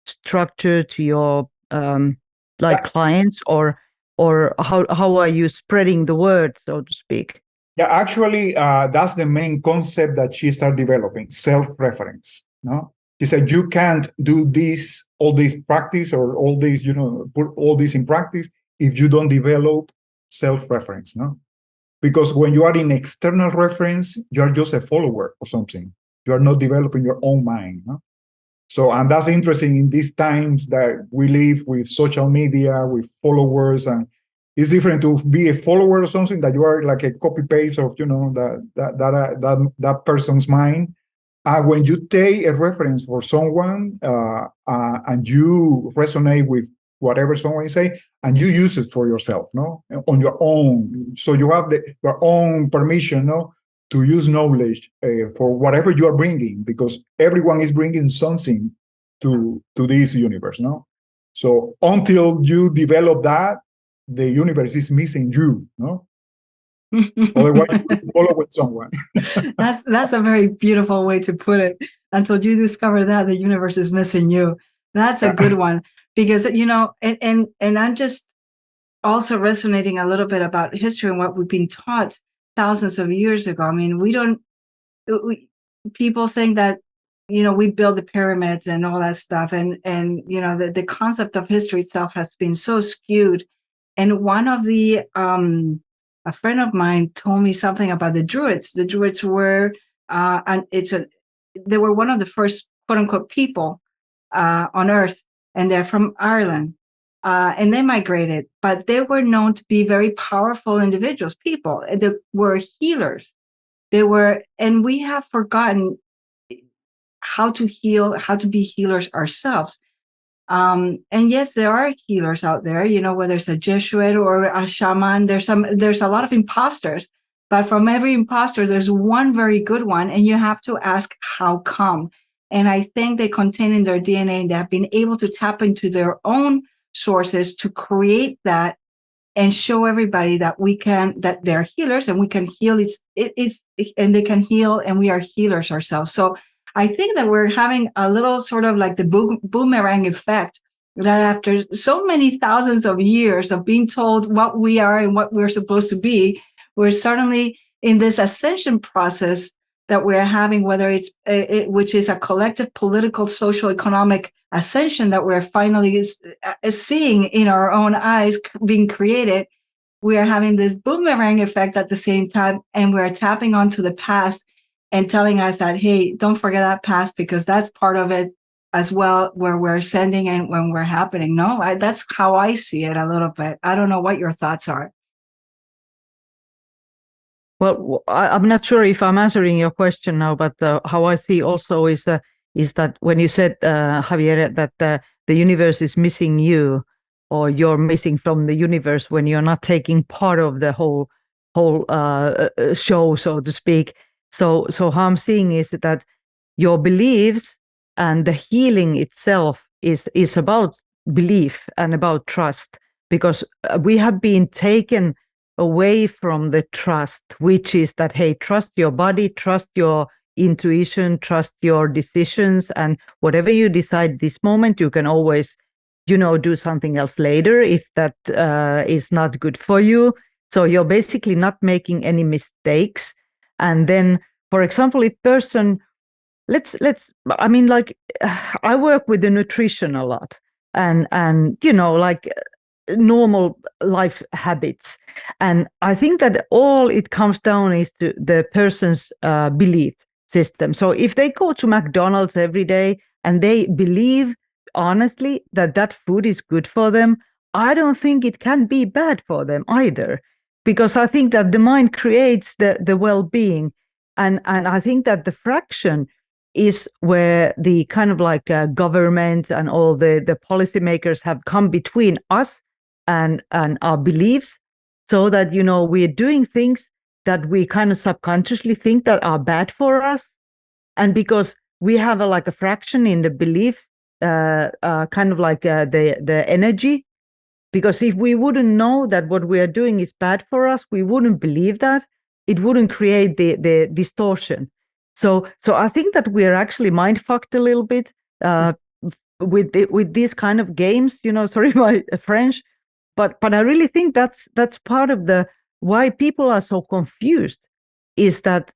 structure to your clients, or how are you spreading the word, so to speak? Yeah, actually, that's the main concept that she started developing, self-reference. he said, you can't do all this practice or all these, put all this in practice if you don't develop self-reference, no? Because when you are in external reference, you are just a follower of something. You are not developing your own mind, no? So, and that's interesting in these times that we live with social media, with followers, and it's different to be a follower of something that you are like a copy paste of, that person's mind. And when you take a reference for someone and you resonate with whatever someone say, and you use it for yourself, no, on your own. So you have your own permission, no, to use knowledge for whatever you are bringing, because everyone is bringing something to this universe, no. So until you develop that, the universe is missing you, no. Otherwise, you will follow with someone. That's a very beautiful way to put it. Until you discover that, the universe is missing you. That's a good one, because and I'm just also resonating a little bit about history and what we've been taught thousands of years ago. I mean, people think that we build the pyramids and all that stuff, and the concept of history itself has been so skewed. And one of the a friend of mine told me something about the Druids. The Druids were they were one of the first quote unquote people on Earth, and they're from Ireland. And they migrated, but they were known to be very powerful individuals, people. They were healers. And we have forgotten how to heal, how to be healers ourselves. And yes, there are healers out there, whether it's a Jesuit or a shaman, there's a lot of imposters, but from every imposter, there's one very good one. And you have to ask, how come? And I think they contain in their DNA, and they have been able to tap into their own sources to create that and show everybody that that they're healers and we can heal. And they can heal, and we are healers ourselves. So I think that we're having a little sort of like the boomerang effect, that after so many thousands of years of being told what we are and what we're supposed to be, we're suddenly in this ascension process that we're having, whether it's which is a collective political, social, economic ascension that we're finally seeing in our own eyes being created. We are having this boomerang effect at the same time, and we're tapping onto the past and telling us that, hey, don't forget that past, because that's part of it as well, where we're ascending and when we're happening. No, that's how I see it a little bit. I don't know what your thoughts are. Well, I'm not sure if I'm answering your question now, but how I see also is that when you said, Javier, that the universe is missing you, or you're missing from the universe when you're not taking part of the whole show, so to speak. So how I'm seeing is that your beliefs and the healing itself is about belief and about trust, because we have been taken away from the trust, which is that, hey, trust your body, trust your intuition, trust your decisions, and whatever you decide this moment, you can always, do something else later if that is not good for you. So you're basically not making any mistakes. And then, for example, if person, I mean, like, I work with the nutrition a lot, and like normal life habits, and I think that all it comes down is to the person's belief system. So if they go to McDonald's every day and they believe honestly that food is good for them, I don't think it can be bad for them either, because I think that the mind creates the well-being, and I think that the fraction is where the kind of like government and all the policymakers have come between us and our beliefs, so that we're doing things that we kind of subconsciously think that are bad for us, and because we have a fraction in the belief, kind of like the energy. Because if we wouldn't know that what we are doing is bad for us, we wouldn't believe that. It wouldn't create the distortion. So I think that we are actually mind fucked a little bit with these kind of games. Sorry my French. But I really think that's part of the why people are so confused, is that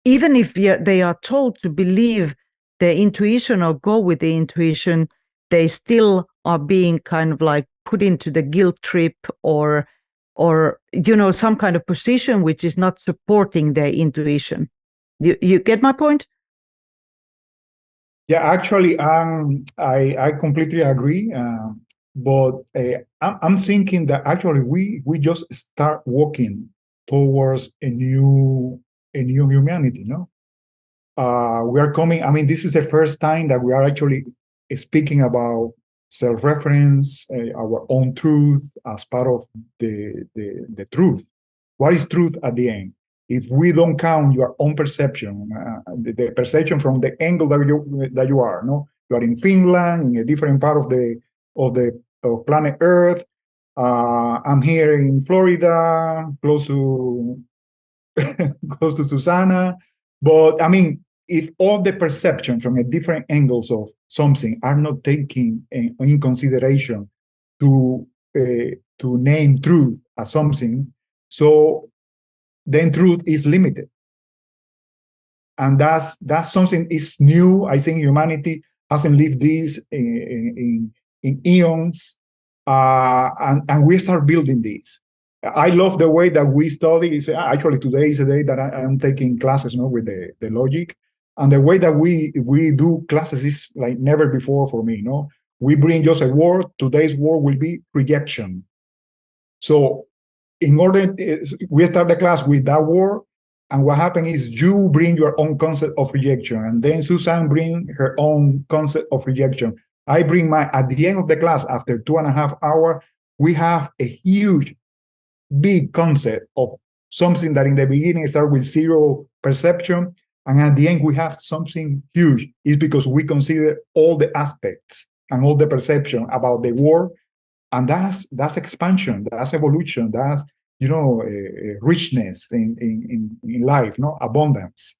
even if they are told to believe their intuition or go with the intuition, they still are being kind of like put into the guilt trip or some kind of position which is not supporting their intuition. You get my point? Yeah, actually, I completely agree. But I'm thinking that actually we just start walking towards a new humanity, no? We are coming. I mean, this is the first time that we are actually speaking about self-reference, our own truth as part of the truth. What is truth at the end? If we don't count your own perception, the perception from the angle that you are, no, you are in Finland, in a different part of planet Earth. I'm here in Florida, close to close to Susanna. But I mean, if all the perception from a different angles of something are not taken in consideration to name truth as something, so then truth is limited, and that's something is new. I think humanity hasn't lived this in eons, and we start building this. I love the way that we study. Actually, today is a day that I am taking classes, with the logic, and the way that we do classes is like never before for me. We bring just a word. Today's word will be rejection. So, in order, we start the class with that word, and what happens is you bring your own concept of rejection, and then Susan bring her own concept of rejection. I bring my. At the end of the class, after 2.5 hours, we have a huge big concept of something that in the beginning start with zero perception, and at the end we have something huge. It's because we consider all the aspects and all the perception about the world, and that's expansion, that's evolution, that's richness in life, abundance.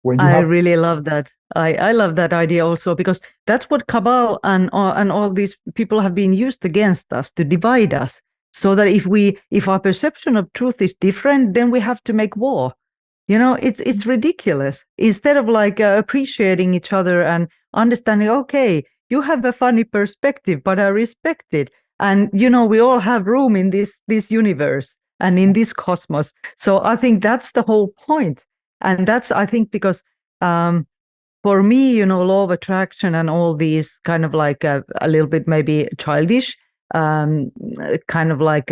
When you I have really love that. I love that idea also, because that's what cabal and all these people have been used against us, to divide us, so that if our perception of truth is different, then we have to make war. It's ridiculous. Instead of like appreciating each other and understanding, okay, you have a funny perspective, but I respect it. And we all have room in this universe and in this cosmos. So I think that's the whole point. And that's, I think, because for me, law of attraction and all these kind of like a little bit maybe childish, kind of like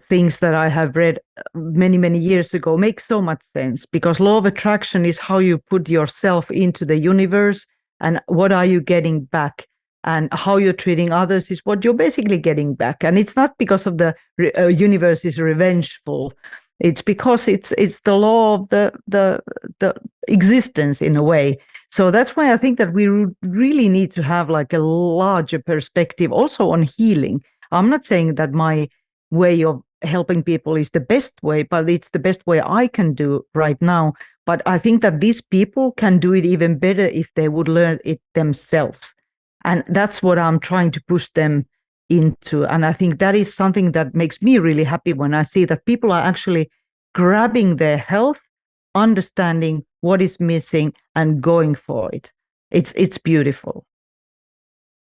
things that I have read many, many years ago make so much sense, because law of attraction is how you put yourself into the universe and what are you getting back, and how you're treating others is what you're basically getting back. And it's not because of the universe is revengeful. It's because it's the law of the existence in a way. So that's why I think that we really need to have like a larger perspective also on healing. I'm not saying that my way of helping people is the best way, but it's the best way I can do right now. But I think that these people can do it even better if they would learn it themselves. And that's what I'm trying to push them into. And I think that is something that makes me really happy when I see that people are actually grabbing their health, understanding what is missing, and going for it. It's beautiful.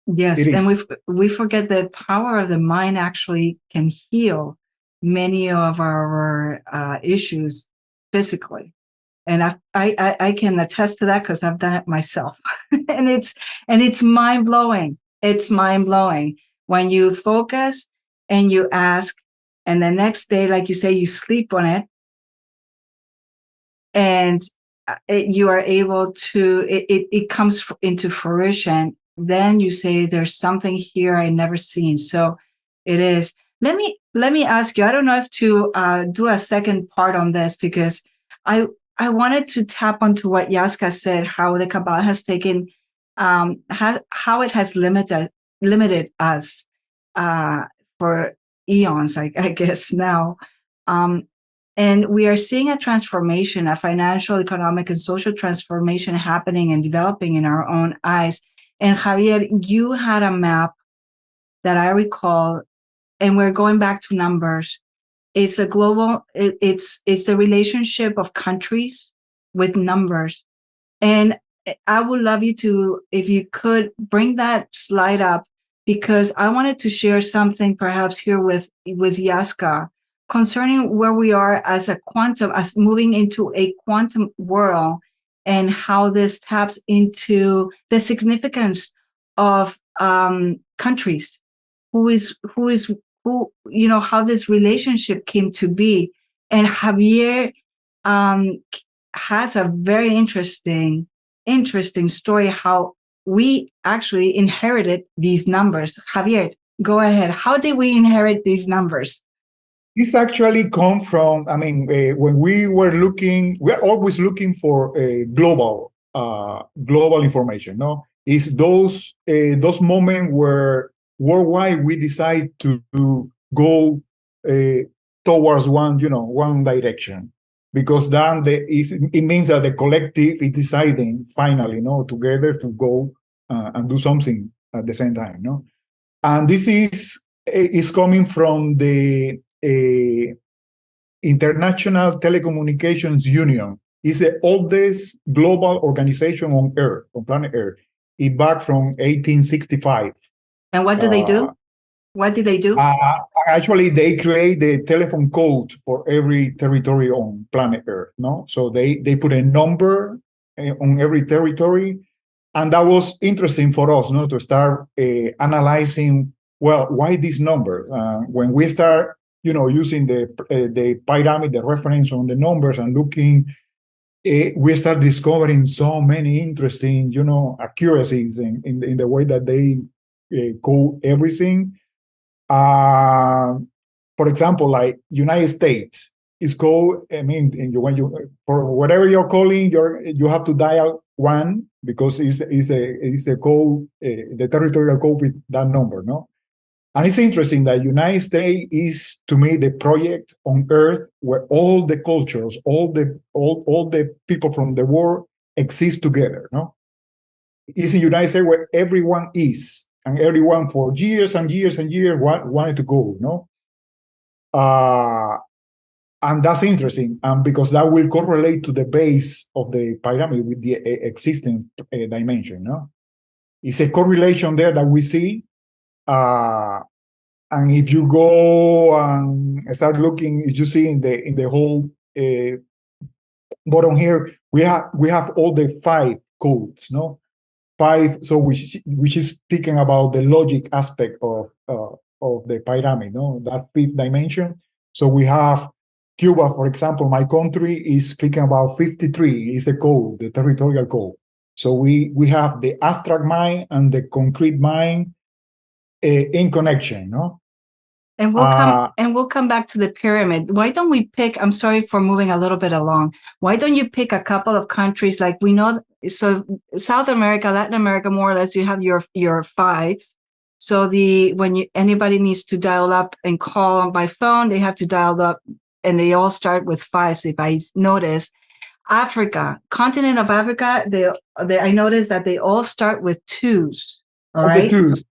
Yes, and we forget the power of the mind actually can heal many of our issues physically, and I can attest to that because I've done it myself, and it's mind blowing. It's mind blowing when you focus and you ask, and the next day, like you say, you sleep on it, and you are able to. It comes into fruition. Then you say, there's something here I never seen. So it is. Let me ask you, I don't know if to do a second part on this, because I wanted to tap onto what Yazka said, how the Kabbalah has taken, how it has limited us for eons, I guess now. And we are seeing a transformation, a financial, economic, and social transformation happening and developing in our own eyes. And Javier, you had a map that I recall, and we're going back to numbers. It's a global, it's a relationship of countries with numbers. And I would love you to, if you could bring that slide up, because I wanted to share something perhaps here with Yazka concerning where we are as moving into a quantum world, and how this taps into the significance of countries, who, how this relationship came to be. And Javier has a very interesting story how we actually inherited these numbers. Javier, go ahead. How did we inherit these numbers? This actually come from, when we were always looking for global information. No, it's those moments where worldwide we decide to go towards one direction, because then it means that the collective is deciding finally, together to go and do something at the same time. No, and this is coming from the International Telecommunications Union. It's the oldest global organization on Earth, on planet Earth. It back from 1865. And what do they do? What did they do? Actually, they create the telephone code for every territory on planet Earth. No, so they put a number on every territory, and that was interesting for us, to start analyzing. Well, why this number? When we start, using the pyramid, the reference on the numbers, and looking, we start discovering so many interesting, accuracies in the way that they code everything. For example, like United States is called. When you for whatever you're calling, you have to dial 1 because it's a code, the territorial code with that number, no. And it's interesting that United States is, to me, the project on Earth where all the cultures, all the people from the world exist together. No, it's in United States where everyone is, and everyone for years and years and years wanted to go. No, and that's interesting, because that will correlate to the base of the pyramid with the existing dimension. No, it's a correlation there that we see. And if you go and start looking, you see in the whole bottom here, we have all the 5 codes, no, 5. So which is speaking about the logic aspect of the pyramid, no, that 5th dimension. So we have Cuba, for example. My country is speaking about 53. Is a code, the territorial code. So we have the abstract mind and the concrete mind in connection, no? And we'll come back to the pyramid. Why don't we pick, I'm sorry for moving a little bit along. Why don't you pick a couple of countries, like we know, so South America, Latin America, more or less, you have your 5s. So anybody needs to dial up and call by phone, they have to dial up, and they all start with 5s. If I notice, Africa, continent of Africa, I noticed that they all start with 2s. All right. The 2s.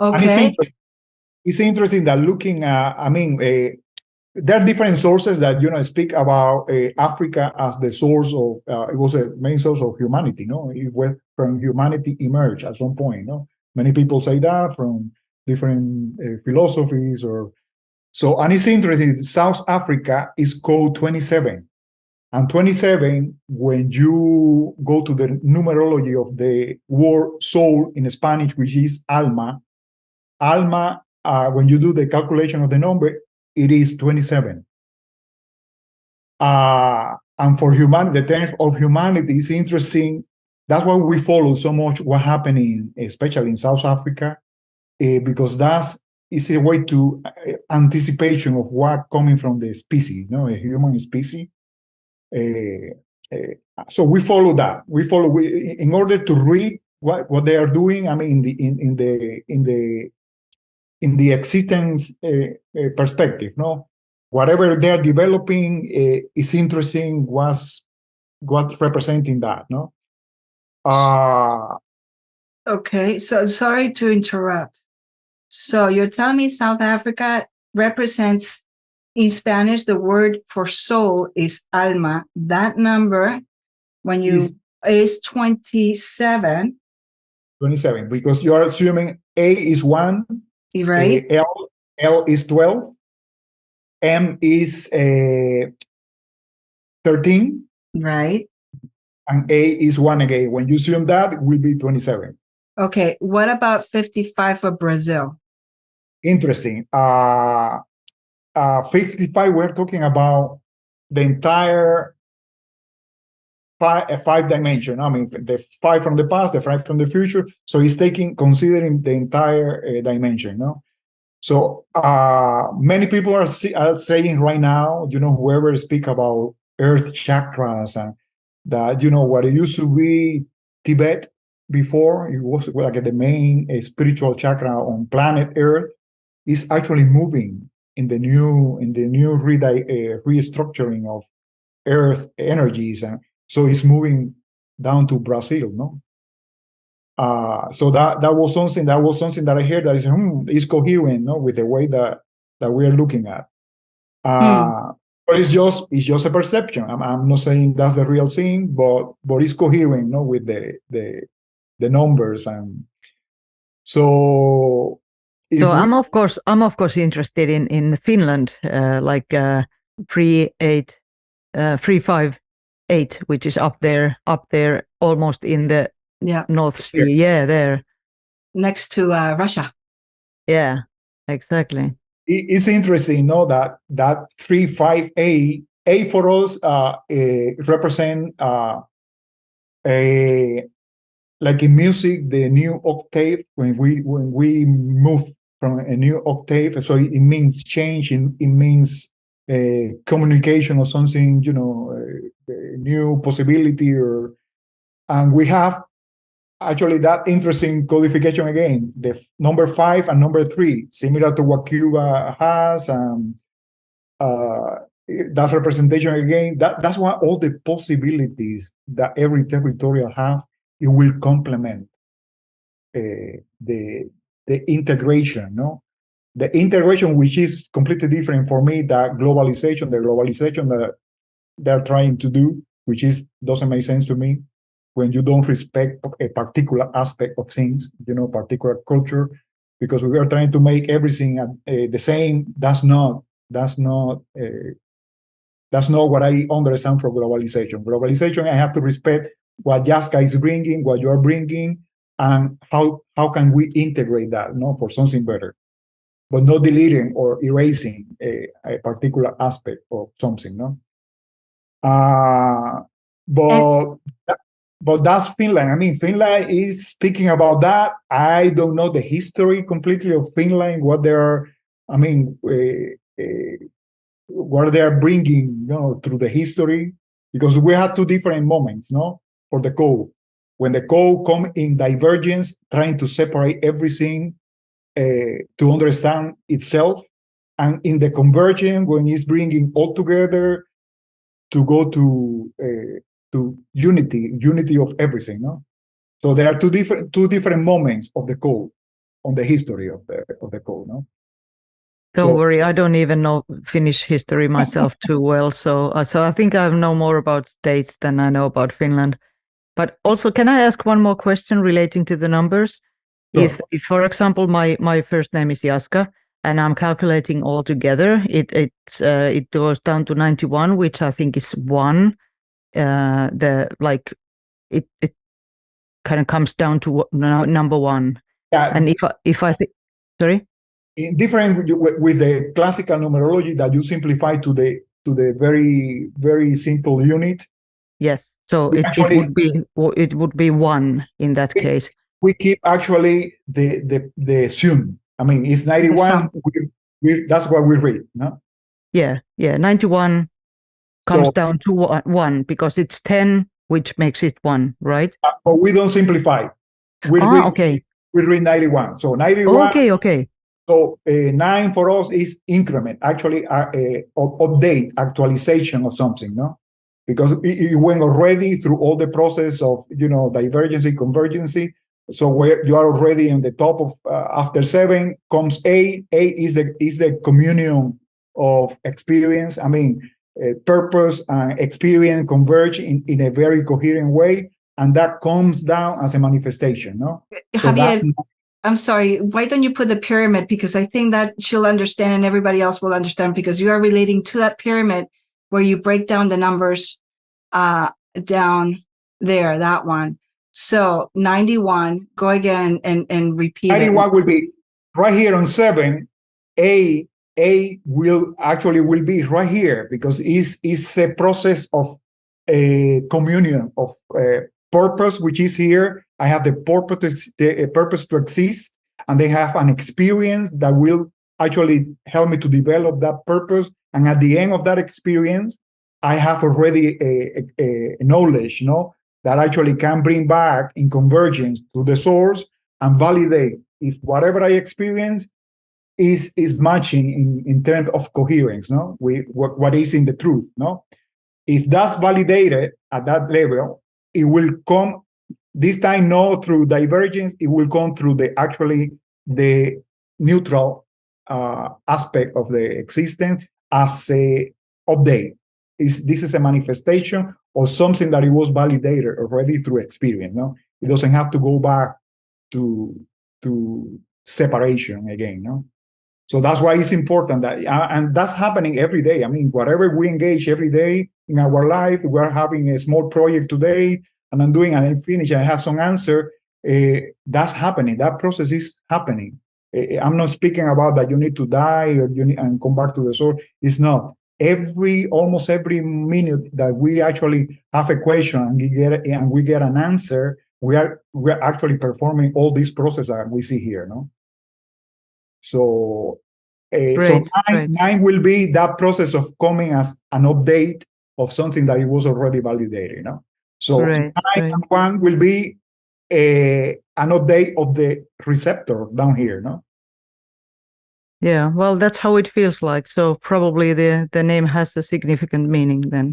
Okay. It's interesting that looking at, there are different sources that, speak about Africa as the source of, it was a main source of humanity, no? It went from humanity emerged at some point, no? Many people say that from different philosophies and it's interesting, South Africa is called 27. And 27, when you go to the numerology of the word soul in Spanish, which is alma, when you do the calculation of the number, it is 27. And for humanity, the term of humanity is interesting. That's why we follow so much what happening, especially in South Africa, because is a way to anticipation of what coming from the species, a human species. So we follow that. In order to read what they are doing. In the existence perspective, no, whatever they're developing is interesting. What's representing that, no? Okay, so sorry to interrupt. So you're telling me South Africa represents, in Spanish, the word for soul is alma. That number, when you is 27. 27, because you are assuming A is 1, Right? L is 12, M is 13, Right. and A is 1 again. When you assume that, it will be 27. Okay. What about 55 for Brazil? Interesting. 55, we're talking about the entire five dimension. I mean, the 5 from the past, the 5 from the future. So it's considering the entire dimension, no? So many people are saying right now, whoever speak about earth chakras and that, what it used to be Tibet before, it was like the main spiritual chakra on planet Earth, is actually moving in the new restructuring of Earth energies, and so it's moving down to Brazil, no? So that was something that I heard that is coherent, no, with the way that we are looking at. But it's just a perception. I'm not saying that's the real thing, but it's coherent, no, with the numbers, and so. So I'm of course interested in Finland, like 358, which is up there almost in the North Sea. Yeah, there next to Russia. Yeah, exactly. It's interesting, that 358 A for us represent like in music, the new octave, when we move from a new octave, so it means change, it means communication or something, new possibility, and we have actually that interesting codification again, the number 5 and number 3, similar to what Cuba has, and that representation again, that's why all the possibilities that every territorial have, it will complement the integration, no? The integration, which is completely different for me, the globalization that they're trying to do, which doesn't make sense to me when you don't respect a particular aspect of things, particular culture, because we are trying to make everything the same. That's not what I understand from globalization. Globalization, I have to respect what Yazka is bringing, what you are bringing, and how can we integrate that, for something better, but not deleting or erasing a particular aspect of something, no? But that's Finland. I mean, Finland is speaking about that. I don't know the history completely of Finland, what they are, what they are bringing, through the history, because we had 2 different moments, for the code. When the code come in divergence, trying to separate everything to understand itself, and in the convergence, when it's bringing all together to go to unity of everything, no? So there are two different moments of the code, on the history of the code, no? Don't worry, I don't even know Finnish history myself too well, so I think I know more about states than I know about Finland. But also, can I ask one more question relating to the numbers? Sure. If for example, my first name is Yazka, and I'm calculating all together, it goes down to 91, which I think is 1. It kind of comes down to number 1. Yeah. And if I think, sorry. Different with the classical numerology that you simplify to the very, very simple unit. Yes. So it would be 1 in that case. We keep actually the sum. I mean, it's 91. That's what we read, no? Yeah. 91 comes down to 1 because it's 10, which makes it 1, right? But we don't simplify. We read 91. So 91. Okay. So 9 for us is increment, actually update, actualization of something, no? Because it went already through all the process of, divergency, convergency. So where you are already in the top of, after 7 comes A. A is the communion of experience. I mean, purpose and experience converge in a very coherent way. and that comes down as a manifestation, no? So Javier, I'm sorry, why don't you put the pyramid? Because I think that she'll understand and everybody else will understand, because you are relating to that pyramid where you break down the numbers down there, that one. So 91, go again and repeat 91 it. will be right here on 7. A will be right here, because it's a process of a communion of purpose, which is here. I have the purpose to exist, and they have an experience that will actually help me to develop that purpose. And at the end of that experience, I have already a knowledge, that actually can bring back in convergence to the source and validate if whatever I experience is matching in terms of coherence, with what is in the truth, If that's validated at that level, it will come this time not through divergence, it will come through the neutral aspect of the existence as a update. This is a manifestation of something that it was validated already through experience. It doesn't have to go back to separation again. So that's why it's important that, and that's happening every day. I mean, whatever we engage every day in our life, we're having a small project today, and I'm doing, and I finish, and I have some answer. That's happening. That process is happening. I'm not speaking about that you need to die or and come back to the source. It's not. Almost every minute that we actually have a question and we get an answer, we're actually performing all these processes that we see here, So, Great, so nine will be that process of coming as an update of something that it was already validated, So Great, 9 and 1 will be an update of the receptor down here, Yeah, well, that's how it feels like. So probably the name has a significant meaning then.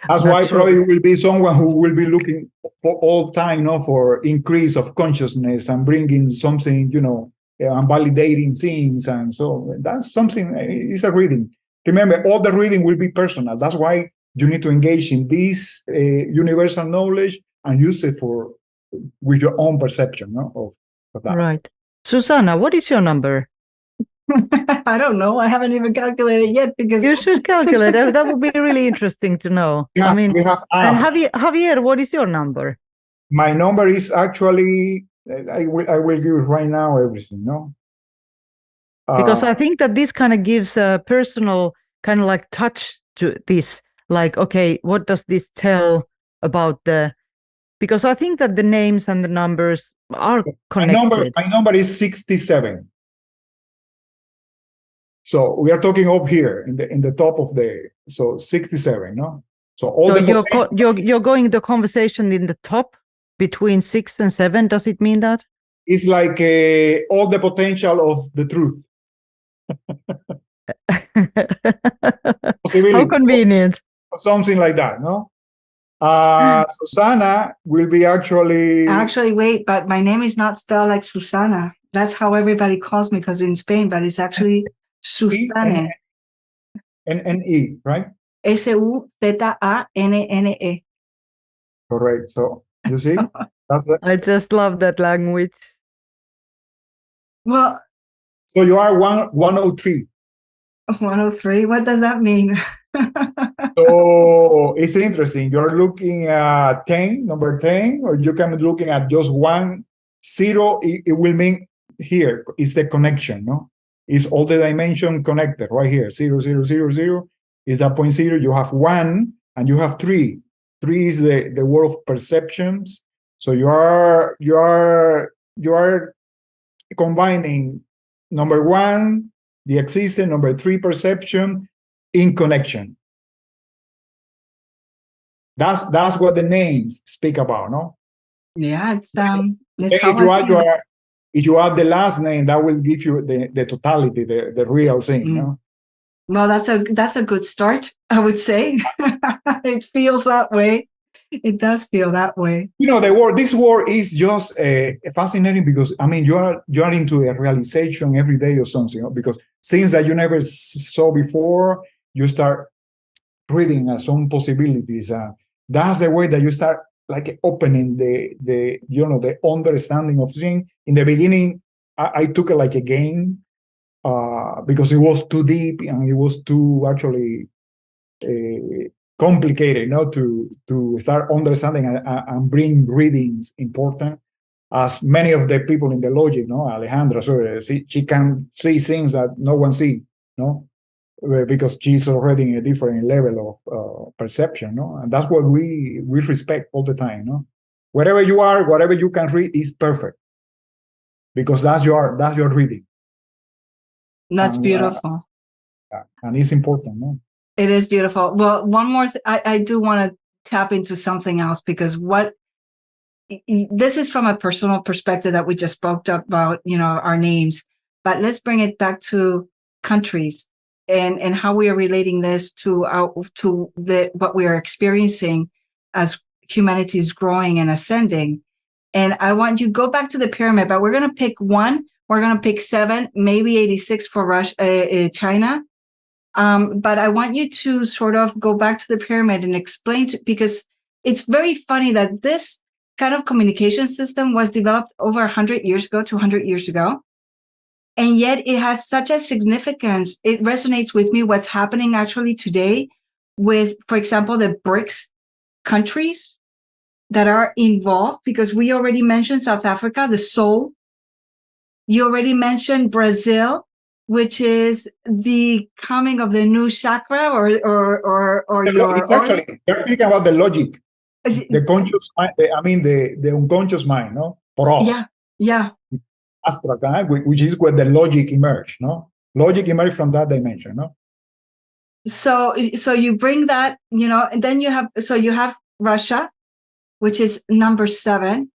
That's why probably will be someone who will be looking for all time, for increase of consciousness and bringing something, and validating things. And so that's something, it's a reading. Remember, all the reading will be personal. That's why you need to engage in this universal knowledge and use it with your own perception of that. Right. Susanna, what is your number? I don't know. I haven't even calculated yet, because you should calculate. That would be really interesting to know. Yeah, I mean, we have and Javier, what is your number? My number is actually, I will give it right now everything, Because I think that this kind of gives a personal kind of like touch to this. Like, okay, what does this tell about because I think that the names and the numbers are connected. My number is 67. So we are talking up here in the top of 67, So you're going the conversation in the top between 6 and 7. Does it mean that? It's like all the potential of the truth. How convenient. Something like that, Susana will be actually wait, but my name is not spelled like Susana. That's how everybody calls me, because in Spain, but it's actually Susane. N-E, right? Sutanne. Correct. So you see, I just love that language. Well, so you are 103. 103. What does that mean? So it's interesting. You're looking at 10, number 10, or you can be looking at just 1, 0. It will mean here is the connection, Is all the dimension connected right here. 0, 0, 0, 0 is that point 0. You have 1 and you have 3. 3 is the world of perceptions. So you are combining number 1, the existence, number 3, perception, in connection. That's what the names speak about, Yeah, it's if you add the last name, that will give you the totality, the real thing. Well, that's a good start, I would say. It feels that way. It does feel that way. This word is just fascinating, because I mean you are into a realization every day or something, because things that you never saw before, you start reading some possibilities. That's the way that you start like opening the the understanding of things. In the beginning, I took it like a game because it was too deep and it was too actually complicated, to start understanding and bring readings important. As many of the people in the logic, Alejandra, so she can see things that no one see, because she's already in a different level of perception, and that's what we respect all the time, Wherever you are, whatever you can read is perfect, because that's your reading. That's beautiful. And it's important, no? It is beautiful. Well, one more I do want to tap into something else, because this is from a personal perspective that we just spoke about, our names, but let's bring it back to countries and how we are relating this to what we are experiencing as humanity is growing and ascending. And I want you to go back to the pyramid, but we're going to pick one. We're going to pick 7, maybe 86 for China. But I want you to sort of go back to the pyramid and explain because it's very funny that this kind of communication system was developed over 100 years ago, 200 years ago. And yet it has such a significance. It resonates with me what's happening actually today with, for example, the BRICS countries that are involved, because we already mentioned South Africa, the soul. You already mentioned Brazil, which is the coming of the new chakra or it's actually, you're speaking about the logic, the conscious mind, the unconscious mind, for us. Yeah. Astra, which is where the logic emerged, Logic emerged from that dimension, So you bring that, and then you have Russia, which is number 7,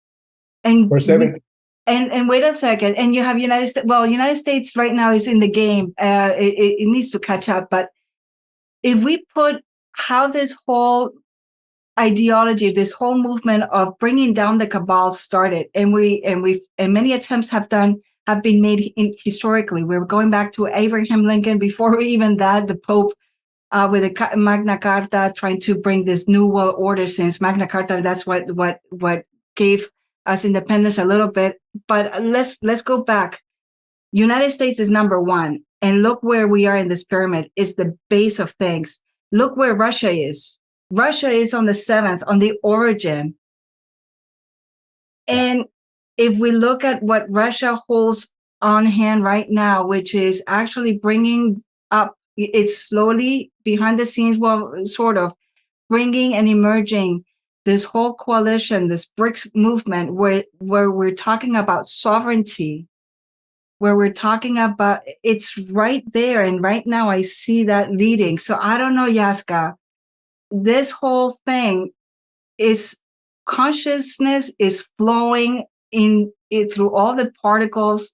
and for 7. And wait a second, and you have United States. Well, United States right now is in the game. It needs to catch up. But if we put how this whole ideology, this whole movement of bringing down the cabal started, and many attempts have been made historically. We're going back to Abraham Lincoln, before even that, the Pope with the Magna Carta, trying to bring this new world order. Since Magna Carta, that's what gave us independence a little bit. But let's go back. United States is number 1, and look where we are in this pyramid. Is the base of things. Look where Russia is. Russia is on the 7th, on the origin. And if we look at what Russia holds on hand right now, which is actually bringing up, it's slowly behind the scenes, well, sort of bringing and emerging this whole coalition, this BRICS movement, where we're talking about sovereignty, where we're talking about, it's right there. And right now I see that leading. So I don't know, Yazka, this whole thing is, consciousness is flowing in it through all the particles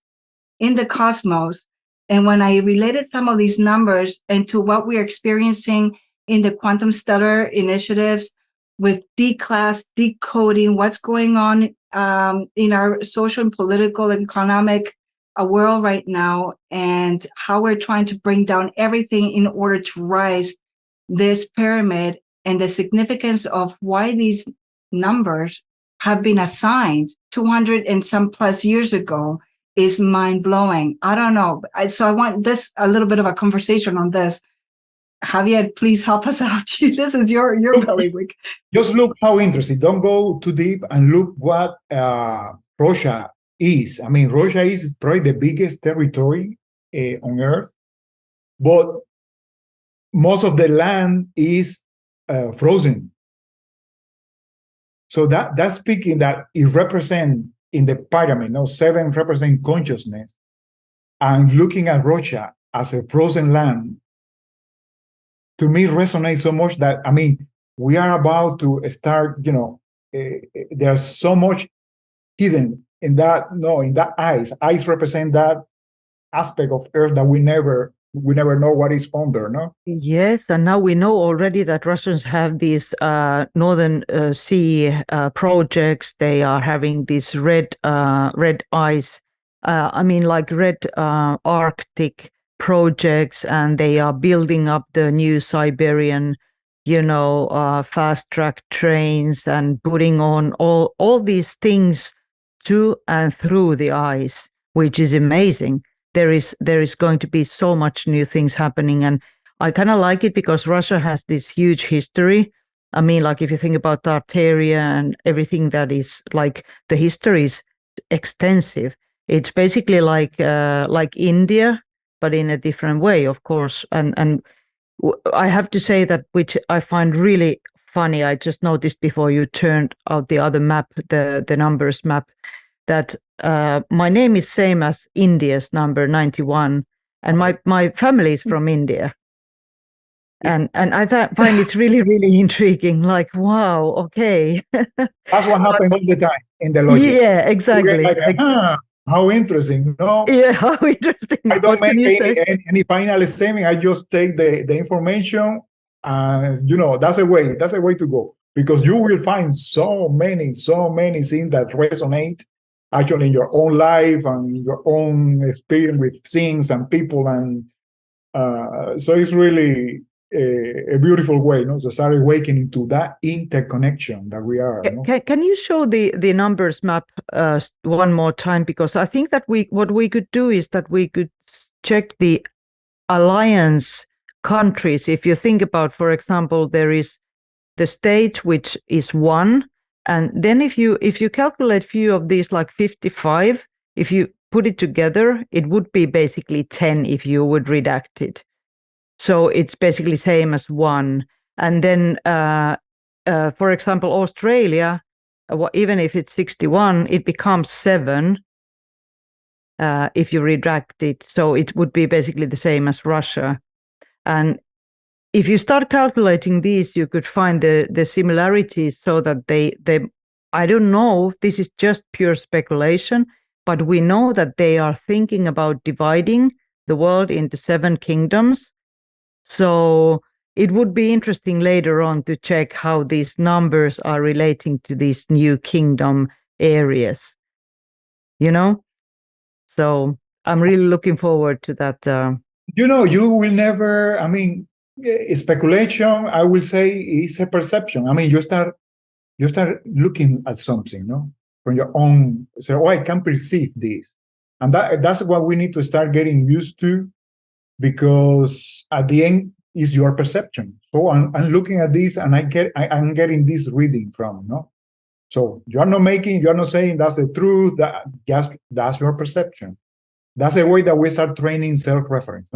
in the cosmos. And when I related some of these numbers and to what we're experiencing in the quantum stellar initiatives with D-class decoding what's going on in our social and political and economic world right now, and how we're trying to bring down everything in order to rise this pyramid, and the significance of why these numbers have been assigned 200 and some plus years ago is mind-blowing. I don't know. So I want a little bit of a conversation on this. Javier, please help us out. This is your bailiwick. Just look how interesting. Don't go too deep, and look what Russia is. Russia is probably the biggest territory on Earth, but most of the land is frozen. So that's speaking that it represents in the pyramid, 7 represent consciousness, and looking at Russia as a frozen land, to me resonates so much that, we are about to start, there's so much hidden in that, in that eyes. Eyes represent that aspect of Earth that we never know what is under, no? Yes, and now we know already that Russians have these Northern Sea projects. They are having these red ice, like red Arctic projects, and they are building up the new Siberian, fast track trains and putting on all these things to and through the eyes, which is amazing. There is going to be so much new things happening, and I kind of like it because Russia has this huge history. I mean, like if you think about Tartaria and everything that is like, the history is extensive. It's basically like India, but in a different way, of course. And I have to say that, which I find really funny, I just noticed before you turned out the other map, the numbers map, that my name is same as India's number 91, and my family is from India. And I find it's really, really intriguing. Like, wow, okay. That's what happens all the time in the logic. Yeah, exactly. Like, how interesting, no? Yeah, how interesting. I don't What can make you say? any final statement. I just take the information, and that's a way to go, because you will find so many things that resonate actually in your own life and in your own experience with things and people, and so it's really a beautiful way, to start awakening to that interconnection that we are. Can you show the numbers map one more time? Because I think that what we could do is that we could check the alliance countries. If you think about, for example, there is the stage, which is 1, and then if you calculate few of these, like 55, if you put it together, it would be basically 10 if you would redact it. So it's basically same as 1. And then for example, Australia, even if it's 61, it becomes 7 if you redact it. So it would be basically the same as Russia. And if you start calculating these, you could find the similarities, so that they I don't know, this is just pure speculation, but we know that they are thinking about dividing the world into 7 kingdoms. So it would be interesting later on to check how these numbers are relating to these new kingdom areas, So I'm really looking forward to that. You will never, speculation, I will say, is a perception. You start looking at something, from your own, say, I can perceive this. And that's what we need to start getting used to, because at the end is your perception. So I'm looking at this, and I'm getting this reading from, So you're not saying that's the truth, that's your perception. That's a way that we start training self-reference,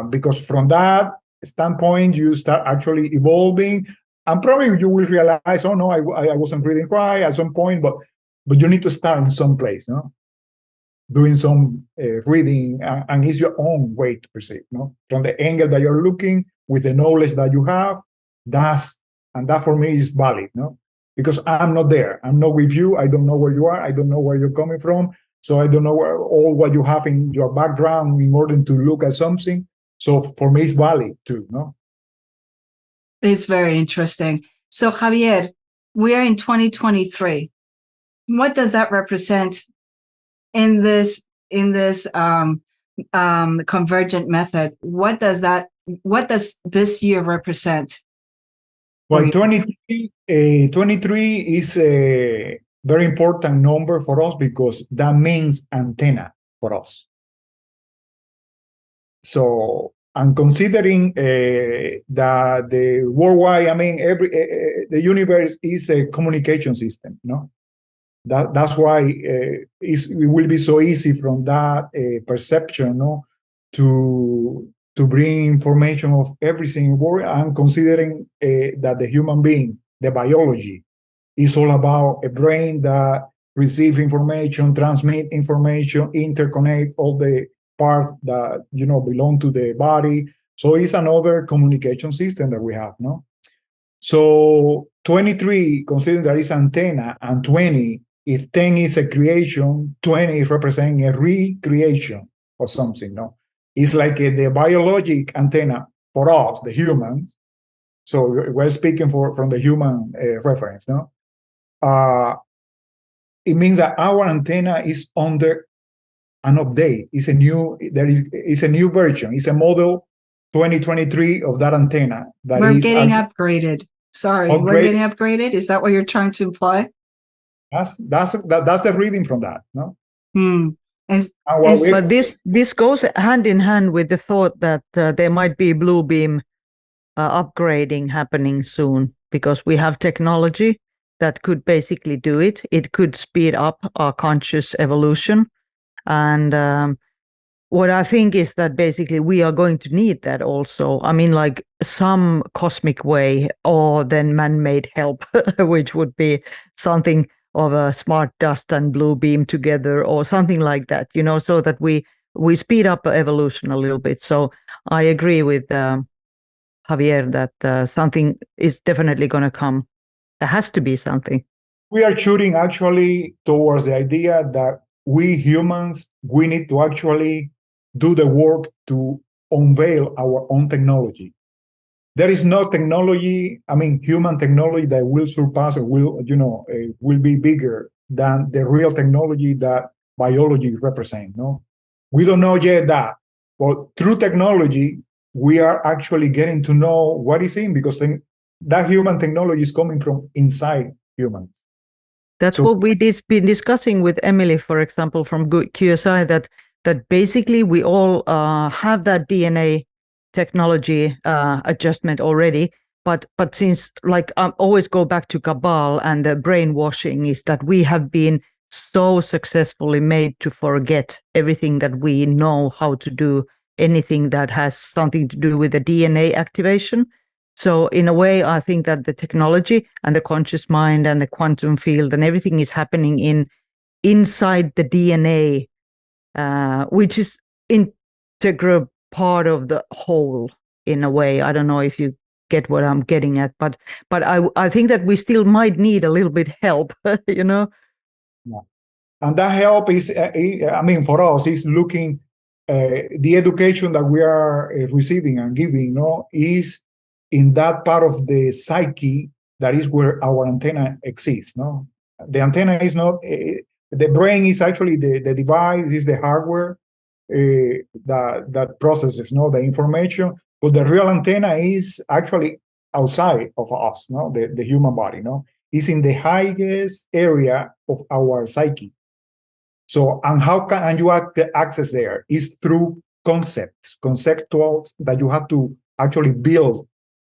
because from that standpoint, you start actually evolving, and probably you will realize, oh no, I wasn't reading right at some point, but you need to start in some place, doing some reading, and it's your own way to perceive, from the angle that you're looking, with the knowledge that you have. That for me is valid, because I'm not there. I'm not with you. I don't know where you are. I don't know where you're coming from. So I don't know all what you have in your background in order to look at something. So for me, it's valid too, It's very interesting. So Javier, we are in 2023. What does that represent in this convergent method? What does this year represent? Well, 23 is a very important number for us, because that means antenna for us. So, and considering that the worldwide, the universe is a communication system, That's why it will be so easy from that perception, to bring information of everything in the world, and considering that the human being, the biology, is all about a brain that receives information, transmit information, interconnect all the parts that belong to the body. So it's another communication system that we have, So 23, considering that is antenna, and 20, if 10 is a creation, 20 is representing a recreation or something, It's like the biologic antenna for us, the humans. So we're speaking from the human reference, it means that our antenna is under an update. It's a new version. It's a model 2023 of that antenna. That we're is getting upgraded. Sorry, we're getting upgraded. Is that what you're trying to imply? That's the reading from that, no? But this goes hand in hand with the thought that there might be blue beam upgrading happening soon, because we have technology that could basically do it. It could speed up our conscious evolution. And what I think is that basically we are going to need that also. I mean, like some cosmic way, or then man-made help, which would be something of a smart dust and blue beam together, or something like that, you know, so that we speed up evolution a little bit. So I agree with Javier that something is definitely going to come. There has to be something. We are shooting actually towards the idea that we humans, we need to actually do the work to unveil our own technology. There is no technology, I mean, human technology that will surpass or will be bigger than the real technology that biology represents. No, we don't know yet that, but through technology, we are actually getting to know what is in, because that human technology is coming from inside humans. That's what we been discussing with Emily, for example, from QSI, that basically we all have that DNA technology adjustment already, but since, like, I always go back to Cabal and the brainwashing, is that we have been so successfully made to forget everything that we know how to do, anything that has something to do with the DNA activation. So in a way, I think that the technology and the conscious mind and the quantum field and everything is happening inside the DNA, which is integral part of the whole in a way. I don't know if you get what I'm getting at, but I think that we still might need a little bit help, you know. Yeah. And that help is, I mean, for us, is looking the education that we are receiving and giving, no, is in that part of the psyche that is where our antenna exists. No, the antenna is not. The brain is actually the device, is the hardware that processes, no, the information. But the real antenna is actually outside of us, no, the human body, no, is in the highest area of our psyche. So, and how can you access there? Is through conceptuals that you have to actually build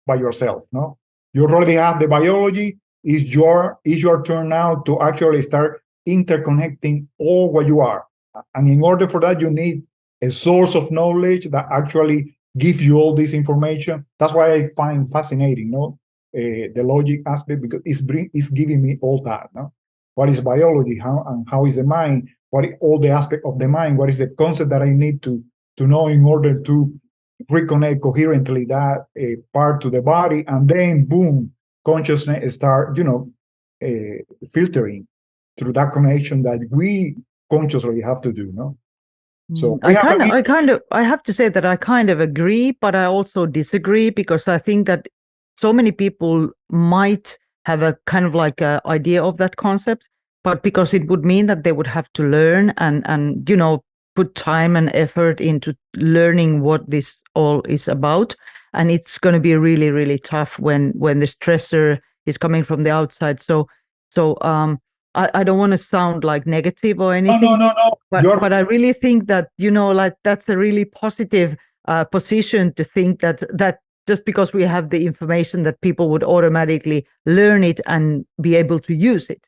by yourself. No, you already have the biology. Is your turn now to actually start interconnecting all what you are. And in order for that, you need a source of knowledge that actually gives you all this information. That's why I find fascinating, no, the logic aspect, because it's giving me all that. No, what is biology? How is the mind? What is all the aspect of the mind? What is the concept that I need to know in order to reconnect coherently that part to the body? And then boom, consciousness start, filtering through that connection that we consciously have to do. No, so I have to say that I kind of agree, but I also disagree, because I think that so many people might have a kind of like a idea of that concept, but because it would mean that they would have to learn and put time and effort into learning what this all is about, and it's going to be really, really tough when the stressor is coming from the outside. So I don't want to sound like negative or anything. No. But I really think that, like, that's a really positive position to think that just because we have the information, that people would automatically learn it and be able to use it.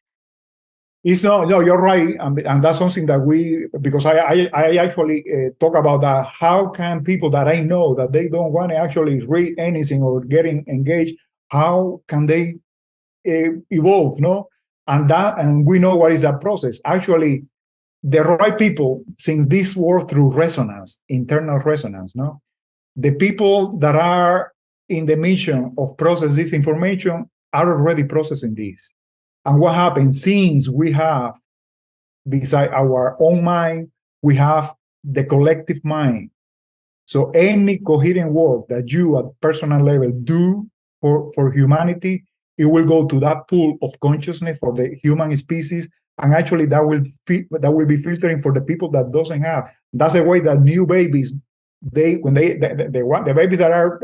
It's no, you're right, and that's something that because I actually talk about that. How can people that I know that they don't want to actually read anything or getting engaged, how can they evolve? No, and we know what is that process. Actually, the right people, since this work through resonance, internal resonance, no, the people that are in the mission of process this information are already processing this. And what happens, since we have, beside our own mind, we have the collective mind. So any coherent work that you at personal level do for humanity, it will go to that pool of consciousness for the human species. And actually that will be filtering for the people that doesn't have. That's the way that new babies the babies that are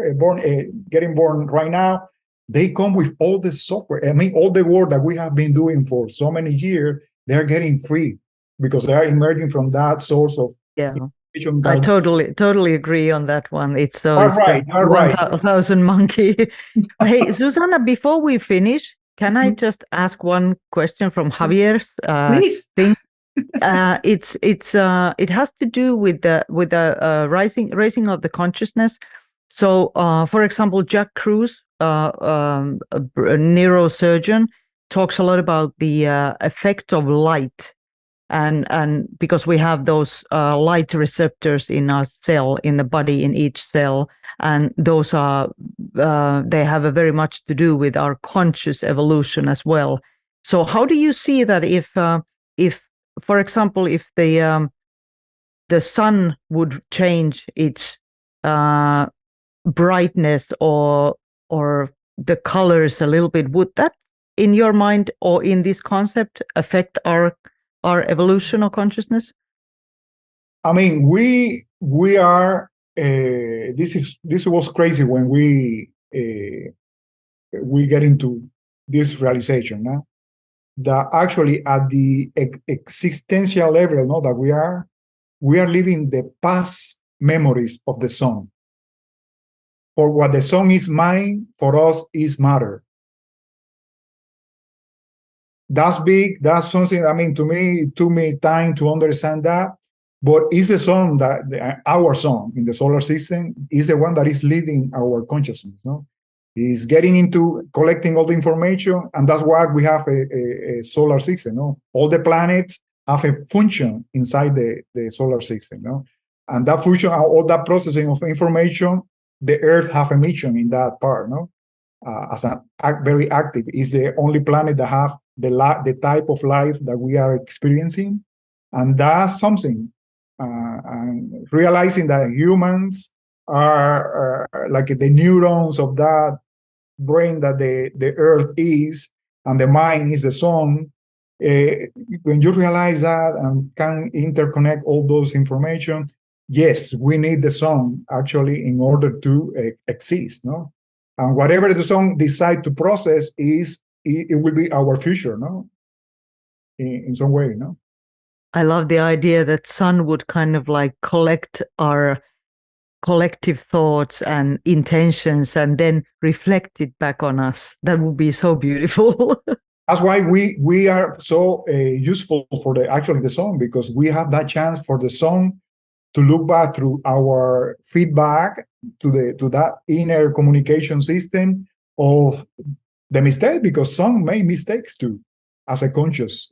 getting born right now, they come with all the software. I mean, all the work that we have been doing for so many years, they're getting free because they are emerging from that source of information. I totally agree on that one. It's so All it's right, the all right. 1,000 monkey. Hey, Susanna, before we finish, can I just ask one question from Javier's Please. thing? It has to do with the raising of the consciousness. So, for example, Jack Kruse, a neurosurgeon, talks a lot about the effect of light, and because we have those light receptors in our cell, in the body, in each cell, and those are they have a very much to do with our conscious evolution as well. So, how do you see that if for example, if the sun would change its brightness or the colors a little bit, would that, in your mind or in this concept, affect our evolution or consciousness? I mean, we are. This was crazy when we get into this realization now that actually at the existential level, no, that we are living the past memories of the sun. For what the sun is mind, for us is matter. That's big. That's something. I mean, to me, it took me time to understand that. But is the sun that our sun in the solar system is the one that is leading our consciousness? No, is getting into collecting all the information, and that's why we have a solar system. No, all the planets have a function inside the solar system. No, and that function, all that processing of information, the Earth have a mission in that part. No, as a very active, is the only planet that have the type of life that we are experiencing, and that's something. And realizing that humans are like the neurons of that brain that the Earth is, and the mind is the sun. When you realize that and can interconnect all those information, yes, we need the sun actually in order to exist. No, and whatever the sun decide to process it will be our future. No, in some way. No. I love the idea that sun would kind of like collect our collective thoughts and intentions and then reflect it back on us. That would be so beautiful. That's why we are so useful for the sun, because we have that chance for the sun to look back through our feedback to that inner communication system of the mistake, because sun made mistakes too as a conscious,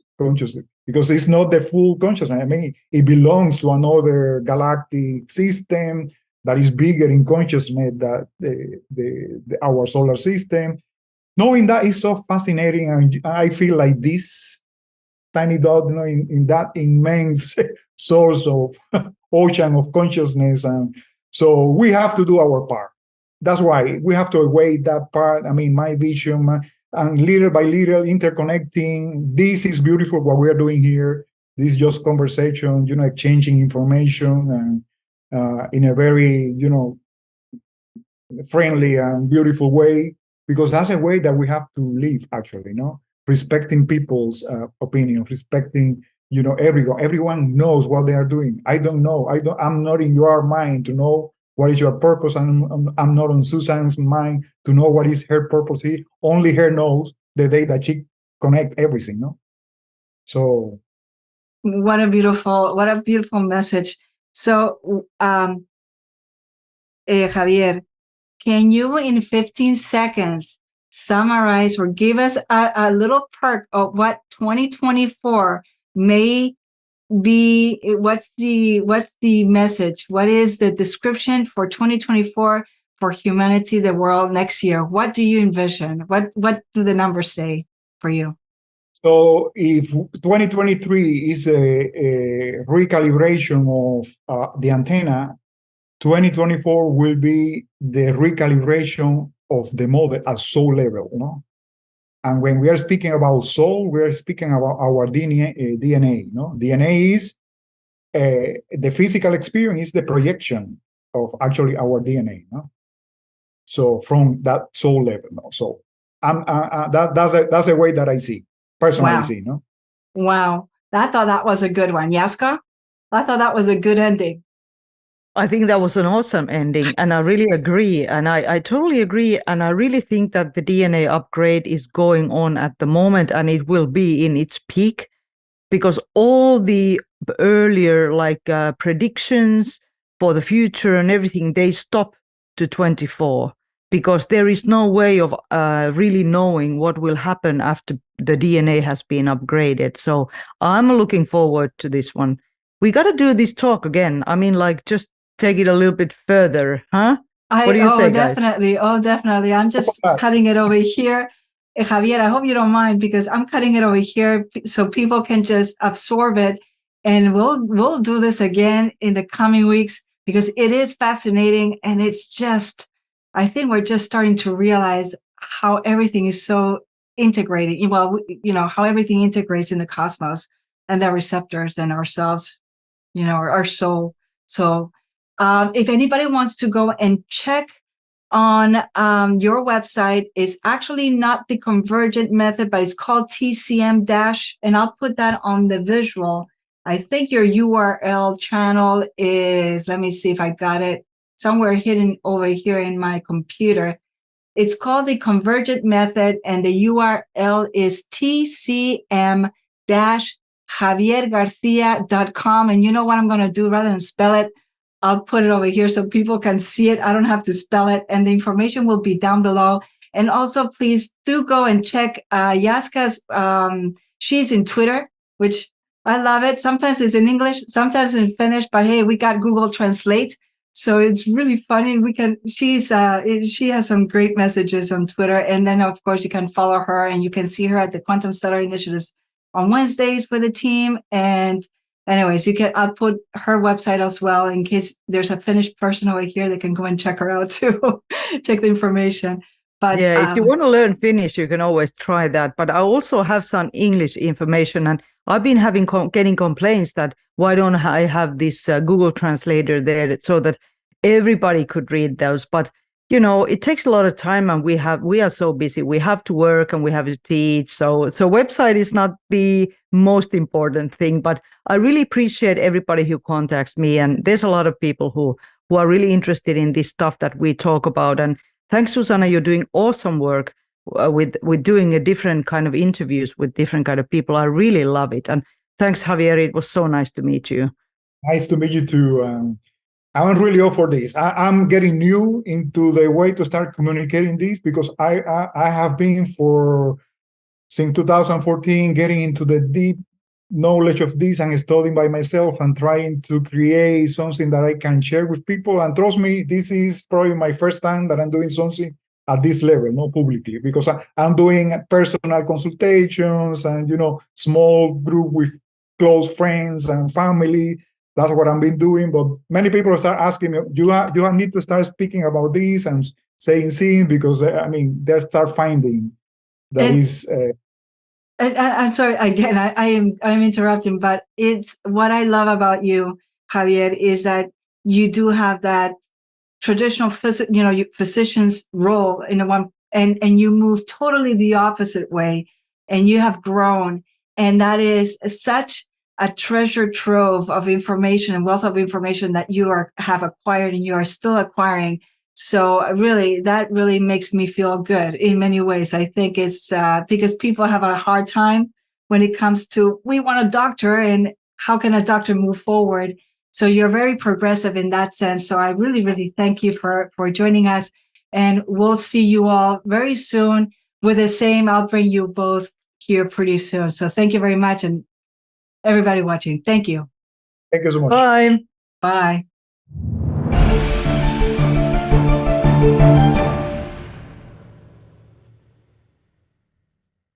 because it's not the full consciousness. I mean, it belongs to another galactic system that is bigger in consciousness than our solar system. Knowing that is so fascinating, and I feel like this tiny dot, in that immense source of ocean of consciousness, and so we have to do our part. That's why we have to await that part. I mean, my vision, and little by little interconnecting. This is beautiful what we are doing here. This is just conversation, exchanging information, and in a very, friendly and beautiful way, because that's a way that we have to live, actually, respecting people's opinion, respecting, everyone knows what they are doing. I don't know. I'm not in your mind to know what is your purpose. I'm not on Susan's mind to know what is her purpose here. Only her knows the day that she connect everything, So what a beautiful message. So Javier, can you in 15 seconds summarize or give us a little part of what 2024 may be? What's the message? What is the description for 2024 for humanity, the world next year? What do you envision? What do the numbers say for you? So if 2023 is a recalibration of the antenna, 2024 will be the recalibration of the model at soul level, And when we are speaking about soul, we are speaking about our DNA. DNA is the physical experience is the projection of actually our DNA. No? So from that soul level. No? So that's a way that I see, personally see. No? Wow. I thought that was a good one. Yazka? I thought that was a good ending. I think that was an awesome ending, and I really agree. And I totally agree. And I really think that the DNA upgrade is going on at the moment, and it will be in its peak, because all the earlier predictions for the future and everything, they stop to 24, because there is no way of really knowing what will happen after the DNA has been upgraded. So I'm looking forward to this one. We got to do this talk again. I mean, just take it a little bit further, huh? What do you say, guys? Definitely. Oh, definitely. I'm just cutting it over here. Javier, I hope you don't mind, because I'm cutting it over here so people can just absorb it. And we'll do this again in the coming weeks, because it is fascinating. And it's just, I think we're just starting to realize how everything is so integrated. Well, how everything integrates in the cosmos and the receptors and ourselves, our soul. So if anybody wants to go and check on your website, it's actually not the Convergent Method, but it's called TCM dash, and I'll put that on the visual. I think your URL channel is, let me see if I got it, somewhere hidden over here in my computer. It's called the Convergent Method, and the URL is tcm-javiergarcia.com. And you know what I'm going to do? Rather than spell it, I'll put it over here so people can see it. I don't have to spell it. And the information will be down below. And also, please do go and check Yazka's. She's in Twitter, which I love it. Sometimes it's in English, sometimes in Finnish. But hey, we got Google Translate. So it's really funny. She has some great messages on Twitter. And then, of course, you can follow her, and you can see her at the Quantum Stellar Initiatives on Wednesdays with the team. And anyways, I'll put her website as well, in case there's a Finnish person over here that can go and check her out too, check the information. But yeah, if you want to learn Finnish, you can always try that. But I also have some English information, and I've been getting complaints that why don't I have this Google Translator there so that everybody could read those. But it takes a lot of time, and we are so busy. We have to work and we have to teach. So website is not the most important thing. But I really appreciate everybody who contacts me, and there's a lot of people who are really interested in this stuff that we talk about. And thanks, Susanna. You're doing awesome work with doing a different kind of interviews with different kind of people. I really love it. And thanks, Javier. It was so nice to meet you. Nice to meet you too. I'm really up for this. I'm getting new into the way to start communicating this, because I have been since 2014 getting into the deep knowledge of this and studying by myself and trying to create something that I can share with people. And trust me, this is probably my first time that I'm doing something at this level, not publicly, because I'm doing personal consultations and small group with close friends and family. That's what I've been doing. But many people start asking me, you need to start speaking about this and saying things, because they start finding that is. And I'm sorry again. I'm interrupting, but it's what I love about you, Javier, is that you do have that traditional physician's role in the one, and you move totally the opposite way, and you have grown, and that is such a treasure trove of information and wealth of information that you have acquired, and you are still acquiring. So that really makes me feel good in many ways. I think it's because people have a hard time when it comes to, we want a doctor, and how can a doctor move forward? So you're very progressive in that sense. So I really, really thank you for joining us, and we'll see you all very soon with the same. I'll bring you both here pretty soon. So thank you very much. And everybody watching, thank you. Thank you so much. Bye. Bye.